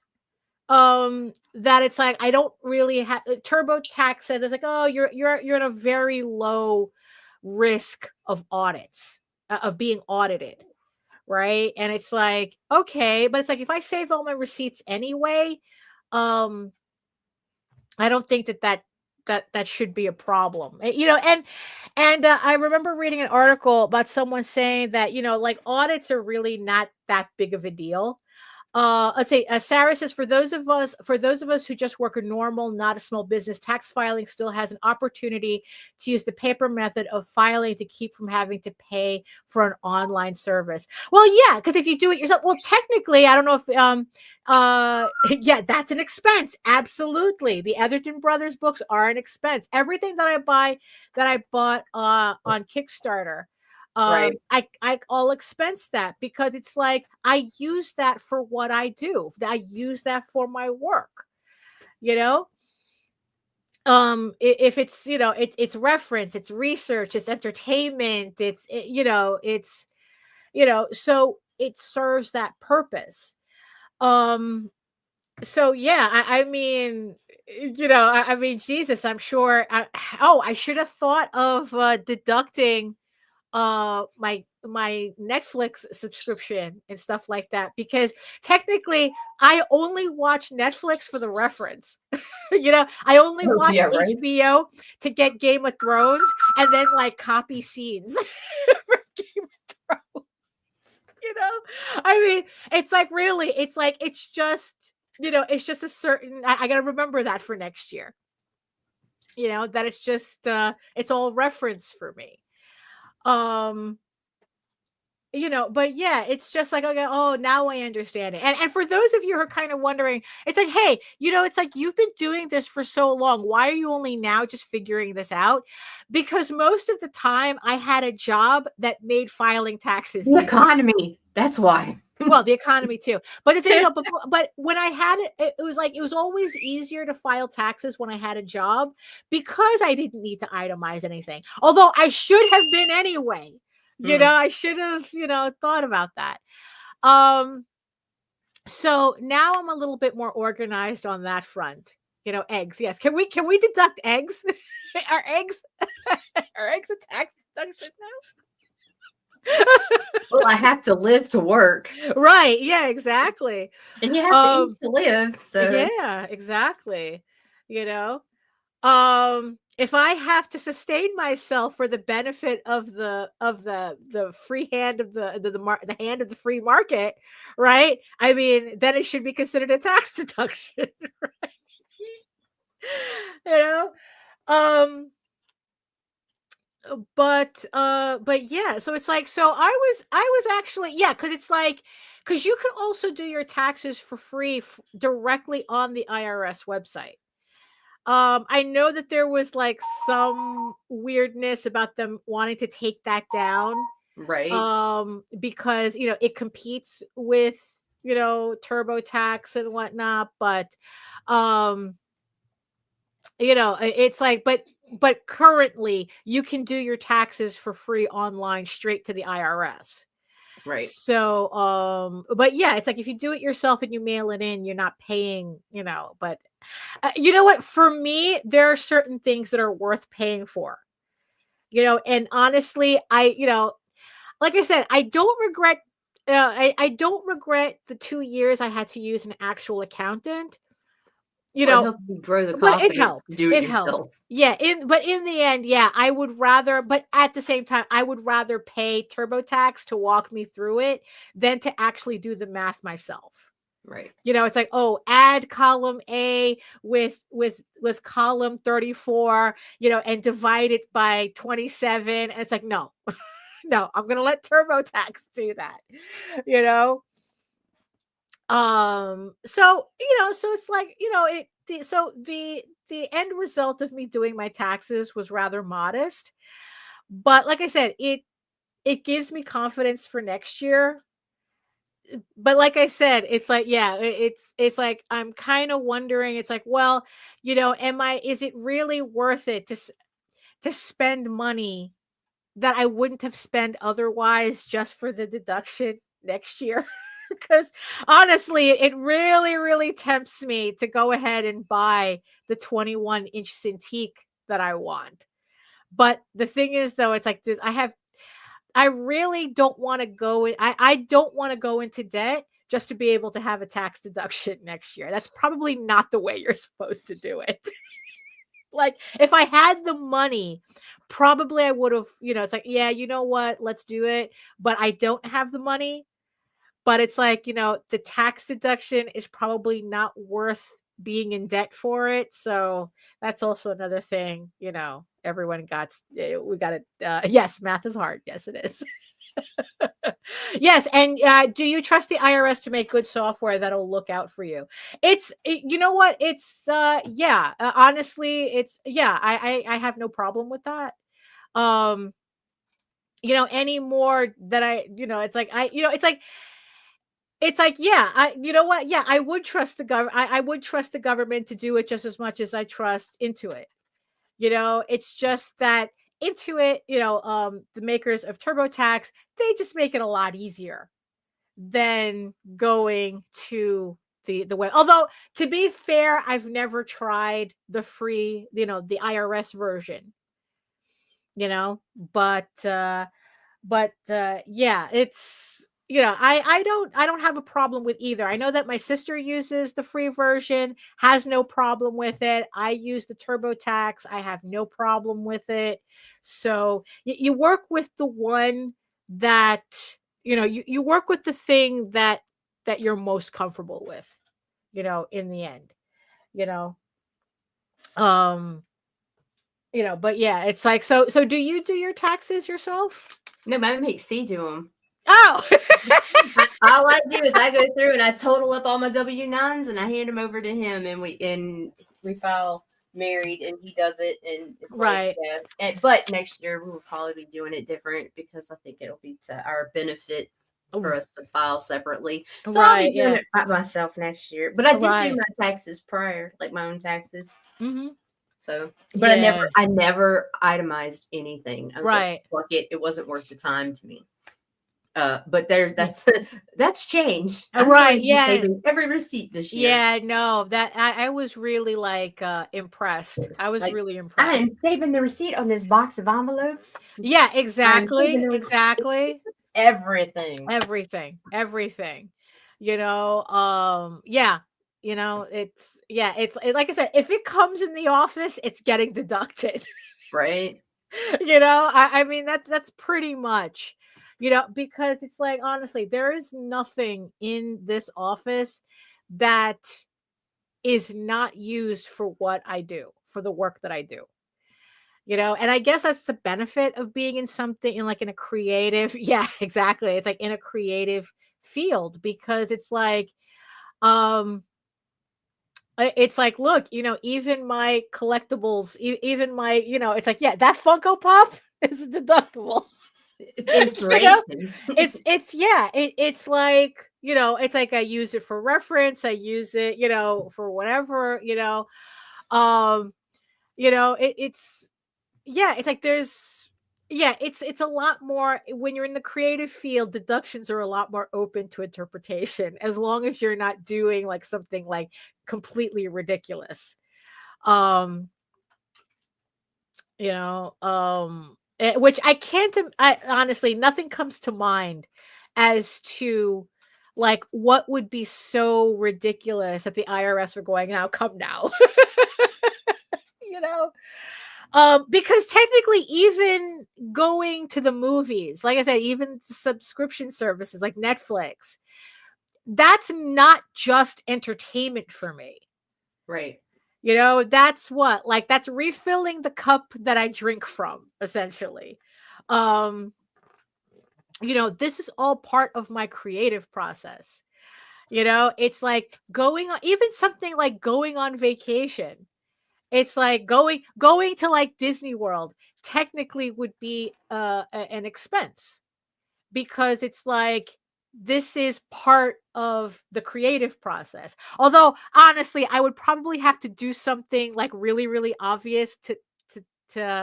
That it's like I don't really have TurboTax says it's like, oh, you're in a very low risk of audits, of being audited. Right. And it's like, okay, but it's like if I save all my receipts anyway, I don't think that should be a problem. And I remember reading an article about someone saying that, like audits are really not that big of a deal. Let's say Sarah says, for those of us who just work a normal, not a small business, tax filing still has an opportunity to use the paper method of filing to keep from having to pay for an online service. Well, yeah, because if you do it yourself, well, technically, I don't know if yeah, that's an expense. Absolutely, the Etherton Brothers books are an expense. Everything that I bought on Kickstarter. Right. I'll expense that because it's like I use that for what I do. I use that for my work. If it's it's reference, it's research, it's entertainment, so it serves that purpose. So yeah, I mean, Jesus, I'm sure. I should have thought of deducting my Netflix subscription and stuff like that, because technically I only watch Netflix for the reference. I only watch HBO to get Game of Thrones and then like copy scenes for Game of Thrones. I mean, it's like really, it's like it's just a certain I gotta remember that for next year. That it's just it's all reference for me. But yeah, it's just like, okay, oh, now I understand it. And for those of you who are kind of wondering, it's like, hey, it's like you've been doing this for so long. Why are you only now just figuring this out? Because most of the time I had a job that made filing taxes the economy. That's why. Well, the economy too. But the thing, but when I had it, it was always easier to file taxes when I had a job because I didn't need to itemize anything. Although I should have been anyway. I should have, thought about that. So now I'm a little bit more organized on that front. Eggs. Yes. Can we deduct eggs? Are eggs are eggs a tax deduction Well, I have to live to work, now? Right. Yeah, exactly. and you have to eat Um to live. So yeah, exactly. You know? If I have to sustain myself for the benefit of the free hand of the hand of the free market, right? I mean, then it should be considered a tax deduction, you know? Um but yeah, so it's like, so I was actually, yeah, because it's like, because you can also do your taxes for free directly on the IRS website. I know that there was like some weirdness about them wanting to take that down, right. because it competes with TurboTax and whatnot, but um it's like, but currently you can do your taxes for free online straight to the IRS. Right. So but yeah, it's like if you do it yourself and you mail it in, you're not paying, but you know what, for me there are certain things that are worth paying for, and honestly, like I said, I don't regret I don't regret the 2 years I had to use an actual accountant, you Well, it know helps you grow the but it confidence to helped. do it It helped. yourself. Yeah, in the end, yeah, I would rather, but at the same time, I would rather pay TurboTax to walk me through it than to actually do the math myself. Right. It's like, oh, add column A with column 34, and divide it by 27. And it's like, no, no, I'm gonna let TurboTax do that, you know. So it's like, the end result of me doing my taxes was rather modest, but like I said, it gives me confidence for next year. But like I said, it's like, yeah, it's like I'm kind of wondering, it's like, well, is it really worth it to spend money that I wouldn't have spent otherwise just for the deduction next year? Because honestly, it really, really tempts me to go ahead and buy the 21-inch Cintiq that I want. But the thing is, though, it's like this: I really don't want to go in. I don't want to go into debt just to be able to have a tax deduction next year. That's probably not the way you're supposed to do it. Like, if I had the money, probably I would have, it's like, yeah, you know what? Let's do it. But I don't have the money. But it's like, the tax deduction is probably not worth being in debt for it. So that's also another thing, everyone we got it. Yes, math is hard. Yes, it is. Yes, and do you trust the IRS to make good software that'll look out for you? You know what? It's yeah. Honestly, it's, yeah. I have no problem with that. Um, any more that it's like it's like, yeah, you know what? Yeah, I would trust the government. I would trust the government to do it just as much as I trust Intuit. It's just that Intuit, the makers of TurboTax, they just make it a lot easier than going to the web. Although, to be fair, I've never tried the free, the IRS version, you know, but yeah, it's, I don't have a problem with either. I know that my sister uses the free version, has no problem with it. I use the TurboTax, I have no problem with it. So you work with the one that, you work with the thing that you're most comfortable with, in the end, you know um but yeah, it's like, so do you do your taxes yourself? No, my make C do them. Oh. All I do is I go through and I total up all my W-9s and I hand them over to him, and we file married, and he does it, and it's Right. like, yeah. But next year we will probably be doing it different because I think it'll be to our benefit for us to file separately. So I'll be Right, doing yeah. it by myself next year. But I did do Right. my taxes prior, like my own taxes. Mhm. So, but Yeah. I never itemized anything. I was like, Right. fuck it, it wasn't worth the time to me. But that's changed. Right, going to be yeah. saving every receipt this year. Yeah, no, that I was really like impressed. I was Like, really I impressed. am saving the receipt on this box of envelopes. Yeah, saving exactly. the receipt. Exactly. Everything. Everything. Yeah, like I said, if it comes in the office, it's getting deducted. Right? I mean that's pretty much, because it's like honestly, there is nothing in this office that is not used for what I do, for the work that I do. And I guess that's the benefit of being in something in a creative, yeah, exactly. It's like in a creative field because it's like, um, it's like, look, even my collectibles, even my, it's like, yeah, that Funko Pop is deductible. Inspiration. It's like, it's like I use it for reference. I use it, for whatever, it's, yeah, it's like it's a lot more when you're in the creative field. Deductions are a lot more open to interpretation as long as you're not doing like something like completely ridiculous. um which I can't I honestly, nothing comes to mind as to like what would be so ridiculous that the IRS were going, now come now. you know because technically, even going to the movies, like I said, even subscription services like Netflix, that's not just entertainment for me. Right. That's what, like, that's refilling the cup that I drink from, essentially. Um, this is all part of my creative process. It's like going on, even something like going on vacation. It's like going to like Disney World technically would be an expense because it's like this is part of the creative process. Although honestly, I would probably have to do something like really really obvious to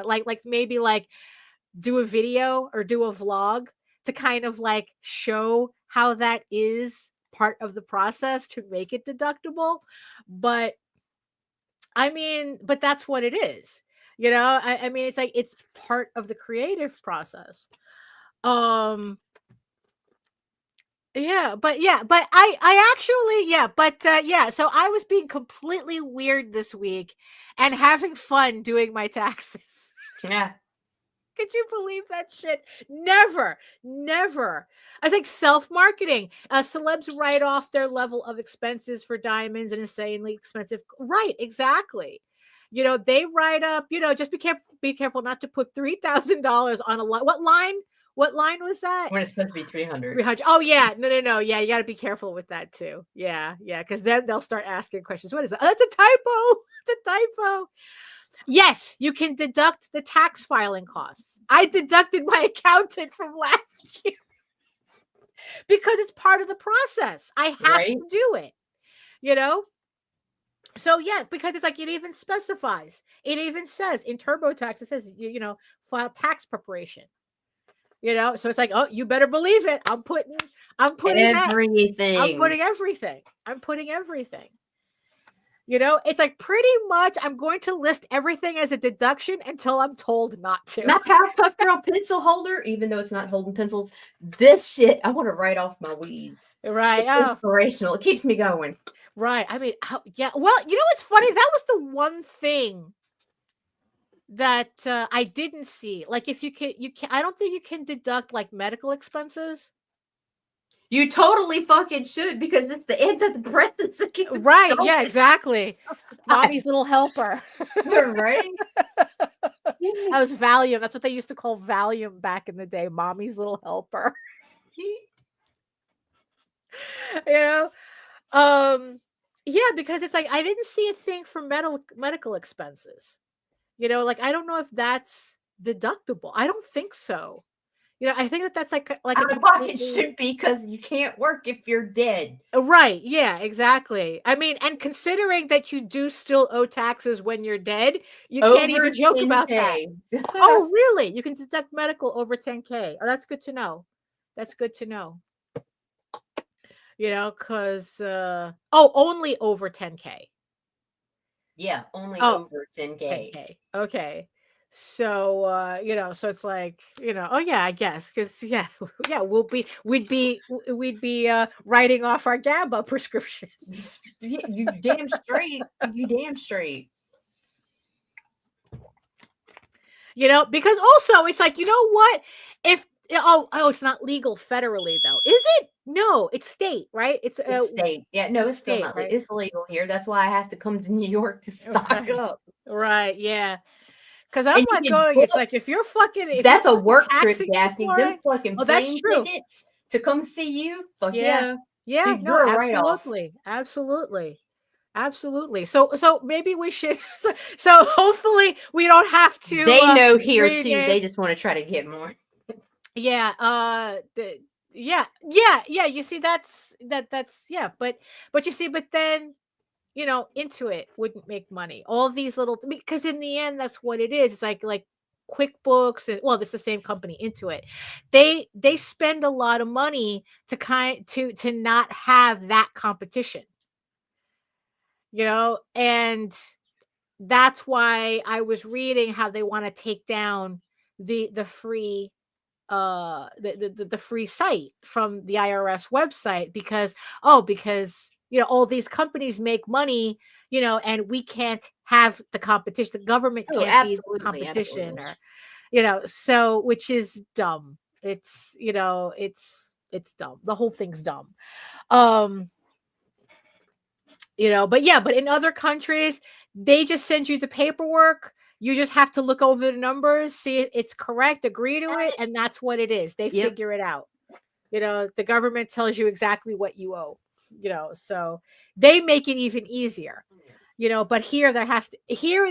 like maybe like do a video or do a vlog to kind of like show how that is part of the process to make it deductible. But I mean, but that's what it is. I mean, it's like it's part of the creative process. Um but I actually, yeah, so I was being completely weird this week and having fun doing my taxes. Yeah. Could you believe that shit? Never. I was like self-marketing. Celebs write off their level of expenses for diamonds and insanely expensive. Right, exactly. They write up, just be careful not to put $3,000 on a line. What line was that? When it's supposed to be 300. 300. Oh yeah, no. Yeah, you got to be careful with that too. Yeah, because then they'll start asking questions. What is that? Oh, that's a typo. It's a typo. Yes, you can deduct the tax filing costs. I deducted my accountant from last year because it's part of the process. I have to do it, So yeah, because it's like it even specifies. It even says in TurboTax, it says file tax preparation. So it's like, oh, you better believe it. I'm putting everything. I'm putting everything. It's like pretty much I'm going to list everything as a deduction until I'm told not to. My Powerpuff Girl pencil holder, even though it's not holding pencils, this shit, I want to write off my weed. Right. It's inspirational. It keeps me going. Right. I mean, yeah. Well, what's funny? That was the one thing that I didn't see. Like, if you can, I don't think you can deduct like medical expenses. You totally fucking should, because it's the antidepressants that keep us right. going. Yeah, exactly. Mommy's little helper. Right. That was Valium. That's what they used to call Valium back in the day. Mommy's little helper. Yeah, because it's like I didn't see a thing for medical expenses. Like I don't know if that's deductible. I don't think so. I think that's like it should be, because you can't work if you're dead. Right. Yeah, exactly. I mean, and considering that you do still owe taxes when you're dead, you can't even joke about that. Oh, really? You can deduct medical over $10K. Oh, that's good to know. That's good to know. Because only over 10K. Yeah, only Oh, over 10K. 10K. Okay. So so it's like, oh yeah, I guess, because yeah, yeah, we'd be writing off our GABA prescriptions. You damn straight. You damn straight. Because also it's like, what if it's not legal federally though, is it? No, it's state, right? It's state. Yeah, no, it's still state, not. right? It's illegal here. That's why I have to come to New York to stock Right. up. Right, yeah. Because I'm And you like can going, it's book. like if you're fucking That's a work trip, taxing me Daphne. for Them it. fucking Oh, that's plane true. tickets to come see you. Fuck Yeah. yeah. Yeah, Dude, no, you're a write-off. absolutely. Absolutely. So maybe we should so hopefully we don't have to They know here too. rename. They just want to try to get more. Yeah, yeah, you see, that's yeah, but you see, but then Intuit wouldn't make money. All these little, because in the end, that's what it is. It's like QuickBooks, and well, it's the same company, Intuit. They spend a lot of money to not have that competition. And that's why I was reading how they want to take down the free the free site from the IRS website, because all these companies make money, and we can't have the competition. The government Oh, can't be the absolutely, competition, absolutely. or so, which is dumb. It's it's dumb. The whole thing's dumb. But in other countries, they just send you the paperwork. You just have to look over the numbers, see if it's correct, agree to it, and that's what it is. They Yep. figure it out. The government tells you exactly what you owe, so they make it even easier. But here in the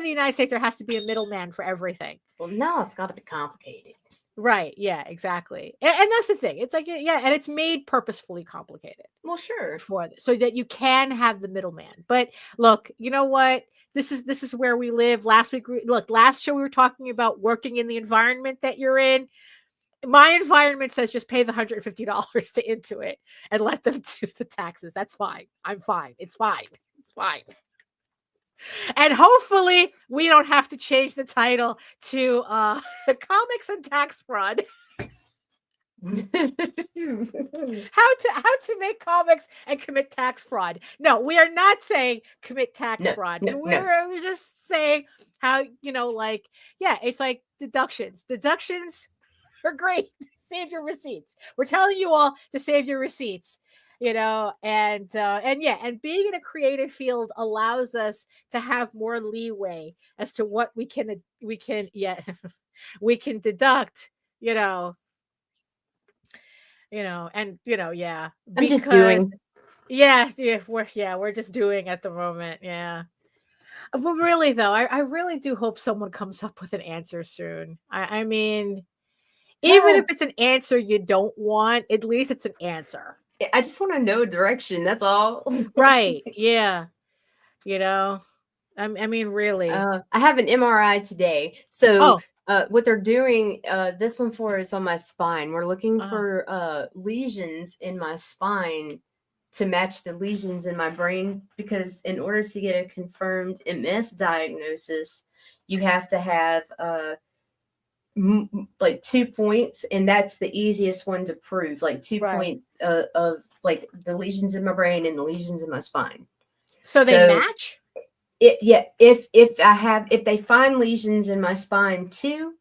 United States, there has to be a middleman for everything. Well, no, it's got to be complicated. Right. Yeah, exactly. And that's the thing. It's like, yeah, and it's made purposefully complicated. Well, sure. For this, so that you can have the middleman. But look, you know what? This is where we live. Last show we were talking about working in the environment that you're in. My environment says just pay the $150 to Intuit and let them do the taxes. That's fine. I'm fine. It's fine. It's fine. And hopefully we don't have to change the title to comics and tax fraud. How to make comics and commit tax fraud. No, we are not saying commit tax fraud. We're just saying how, it's like deductions. Deductions are great. Save your receipts. We're telling you all to save your receipts. And being in a creative field allows us to have more leeway as to what we can we can deduct, and yeah. I'm just doing. Yeah, we're just doing at the moment. Yeah. But really though, I really do hope someone comes up with an answer soon. I mean, even if it's an answer you don't want, at least it's an answer. I just want to know direction. That's all. Right. Yeah. I mean, really. I have an MRI today. So what they're doing, this one for is on my spine. We're looking for lesions in my spine to match the lesions in my brain, because in order to get a confirmed MS diagnosis, you have to have like 2 points, and that's the easiest one to prove. Like 2 points of like the lesions in my brain and the lesions in my spine. So they match? If they find lesions in my spine too,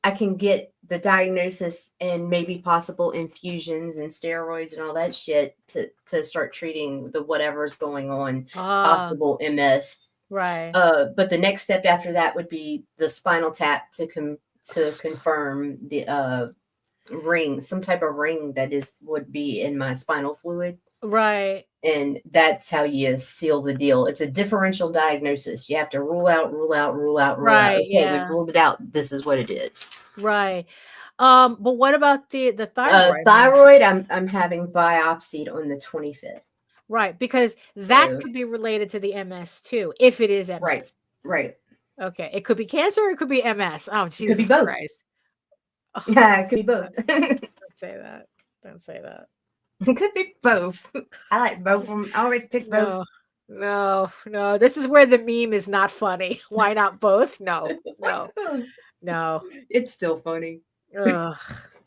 I can get the diagnosis and maybe possible infusions and steroids and all that shit to start treating the whatever's going on, possible MS. Right. But the next step after that would be the spinal tap to confirm the ring, some type of ring that would be in my spinal fluid. Right. And that's how you seal the deal. It's a differential diagnosis. You have to rule out. Right. Okay, Yeah. we've ruled it out. This is what it is. Right. But what about the thyroid? Thyroid, I'm having biopsied on the 25th. Right, because that could be related to the MS too, if it is MS. Right. Okay. It could be cancer, or it could be MS. Oh, Jesus could be both. Christ. Yeah, it could be both. Don't say that. Don't say that. Could be both. I like both of them. I always pick both. No. This is where the meme is not funny. Why not both? No. It's still funny. Ugh.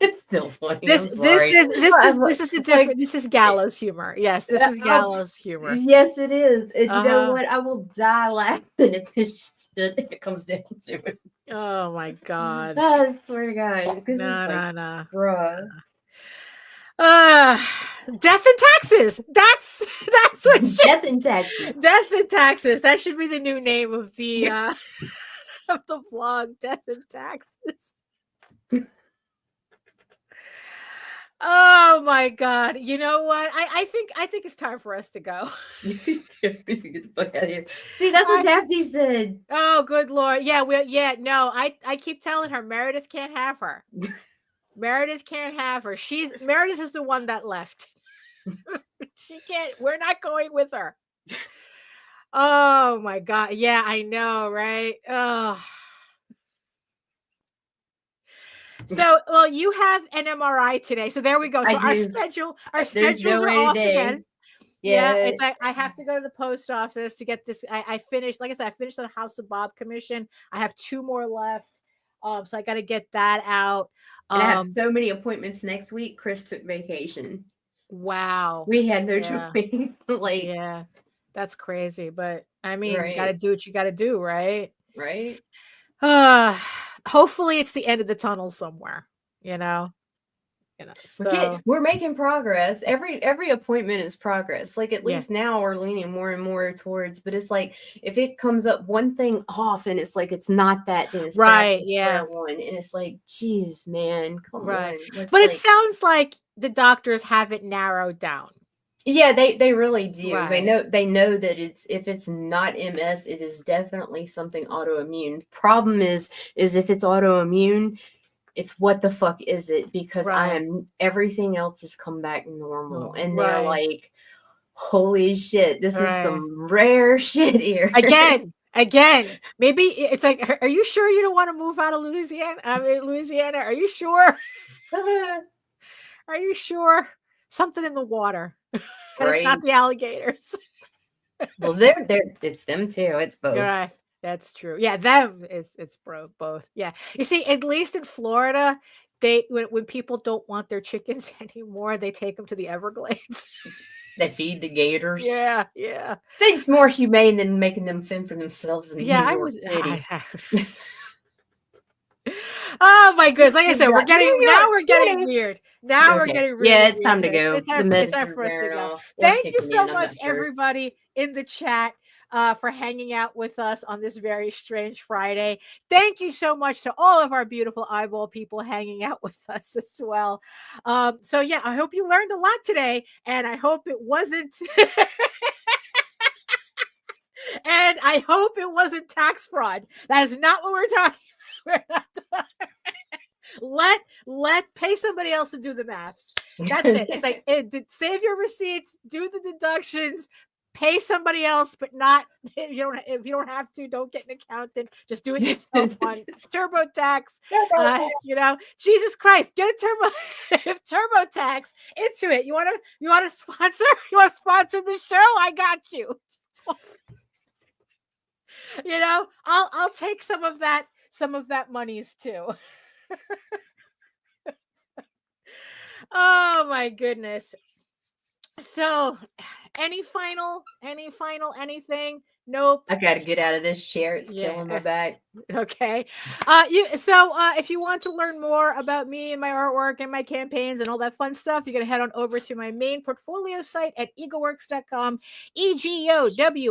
It's still funny. This I'm sorry. is the different. Like, this is gallows humor. Yes, this is gallows humor. Yes, it is. And you know Uh-huh. what? I will die laughing at this shit if it comes down to it. Oh my god. I swear to God. Because No. bruh. Death and taxes. That's what Death and taxes. Death and taxes. That should be the new name of the of the blog. Death and taxes. Oh my god. You know what? I think it's time for us to go. Get the fuck out of here. See, that's what Daphne said. Oh, good lord. Yeah, no, I keep telling her Meredith can't have her. Meredith can't have her. Meredith is the one that left. She can't. We're not going with her. Oh my god. Yeah, I know, right? Oh. So, well, you have an MRI today. So there we go. So our schedules are off again. Yeah, it's like I have to go to the post office to get this. I finished, like I said, I finished the House of Bob commission. I have 2 more left. So I got to get that out. And I have so many appointments next week. Chris took vacation. Wow. We had no choice. Like, yeah, that's crazy. But I mean, right. You got to do what you got to do, right? Right. Hopefully it's the end of the tunnel somewhere, you know. So we're making progress. Every appointment is progress. Like at least now we're leaning more and more towards, but it's like if it comes up one thing off and it's like it's not that, then it's right, one. And it's like, geez, man, come on. But it sounds like the doctors have it narrowed down. Yeah, they really do. Right. They know that if it's not MS, it is definitely something autoimmune. Problem is if it's autoimmune, it's what the fuck is it? Because everything else has come back normal. And they're like, holy shit, this is some rare shit here. Again. Maybe it's like, are you sure you don't want to move out of Louisiana? Are you sure? Are you sure? Something in the water. And it's not the alligators. Well, it's them too. It's both. Right. That's true. Yeah, it's both. Yeah. You see, at least in Florida, when people don't want their chickens anymore, they take them to the Everglades. They feed the gators. Yeah. Seems more humane than making them fend for themselves in New York City. Oh my goodness! Like I said, we're getting weird. We're getting really it's weird. time to go. It's time for us to go. Thank you so much, everybody in the chat, for hanging out with us on this very strange Friday. Thank you so much to all of our beautiful eyeball people hanging out with us as well. So yeah, I hope you learned a lot today, and I hope it wasn't. And I hope it wasn't tax fraud. That is not what we're talking. We're not let pay somebody else to do the maths. That's it. It's like save your receipts, do the deductions, pay somebody else, but not if you don't have to, don't get an accountant. Just do it yourself on TurboTax. Jesus Christ, get a TurboTax into it. You want to sponsor? You want to sponsor the show? I got you. I'll take some of that monies too. Oh my goodness. So any final anything? Nope. I gotta get out of this chair. It's killing my back. Okay. If you want to learn more about me and my artwork and my campaigns and all that fun stuff, you're gonna head on over to my main portfolio site at egoworks.com, EGOWORKS,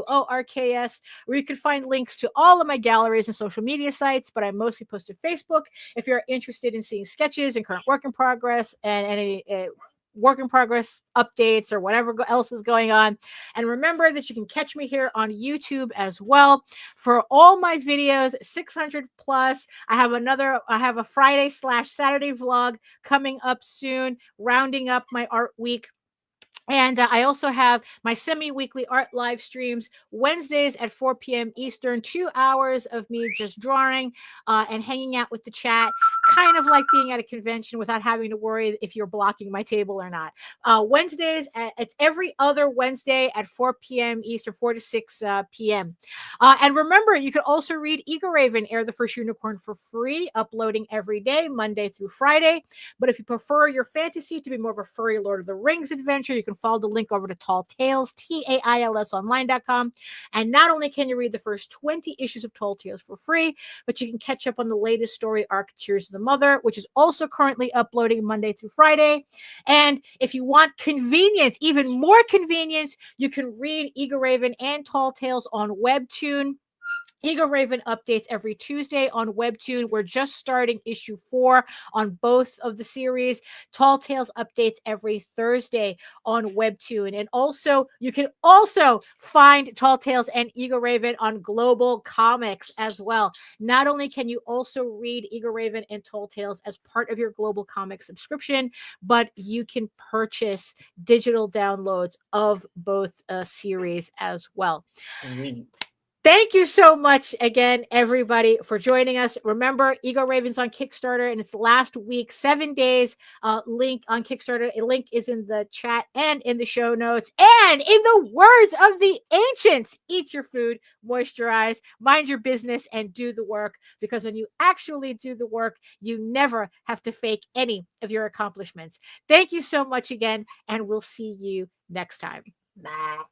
where you can find links to all of my galleries and social media sites, but I mostly post to Facebook. If you're interested in seeing sketches and current work in progress and any work in progress updates or whatever else is going on. And remember that you can catch me here on YouTube as well for all my videos, 600 plus. I have a Friday/Saturday vlog coming up soon, rounding up my art week. And I also have my semi-weekly art live streams Wednesdays at 4 p.m. Eastern, 2 hours of me just drawing and hanging out with the chat. kind of like being at a convention without having to worry if you're blocking my table or not. Wednesdays, it's every other Wednesday at 4 p.m. Eastern, 4 to 6 p.m. And remember, you can also read Eagle Raven, Air the First Unicorn, for free, uploading every day, Monday through Friday. But if you prefer your fantasy to be more of a furry Lord of the Rings adventure, you can follow the link over to Tall Tales, TAILSonline.com. And not only can you read the first 20 issues of Tall Tales for free, but you can catch up on the latest story arc, Tears of the Mother, which is also currently uploading Monday through Friday. And if you want convenience, even more convenience, you can read Eagle Raven and Tall Tales on Webtoon. Eagle Raven updates every Tuesday on Webtoon. We're just starting issue 4 on both of the series. Tall Tales updates every Thursday on Webtoon. And also, you can also find Tall Tales and Eagle Raven on Global Comics as well. Not only can you also read Eagle Raven and Tall Tales as part of your Global Comics subscription, but you can purchase digital downloads of both series as well. Sweet. Thank you so much again, everybody, for joining us. Remember, Eagle Raven's on Kickstarter, and it's last week, 7 days. Link on Kickstarter. A link is in the chat and in the show notes. And in the words of the ancients, eat your food, moisturize, mind your business, and do the work. Because when you actually do the work, you never have to fake any of your accomplishments. Thank you so much again, and we'll see you next time. Bye.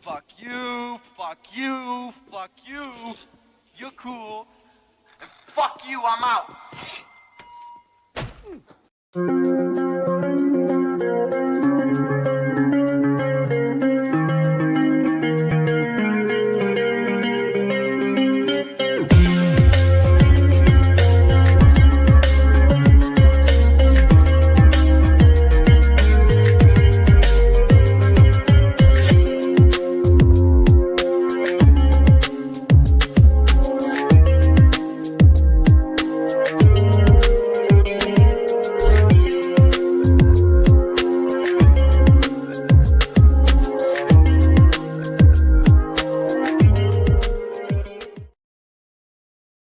Fuck you, fuck you, fuck you. You're cool. And fuck you, I'm out.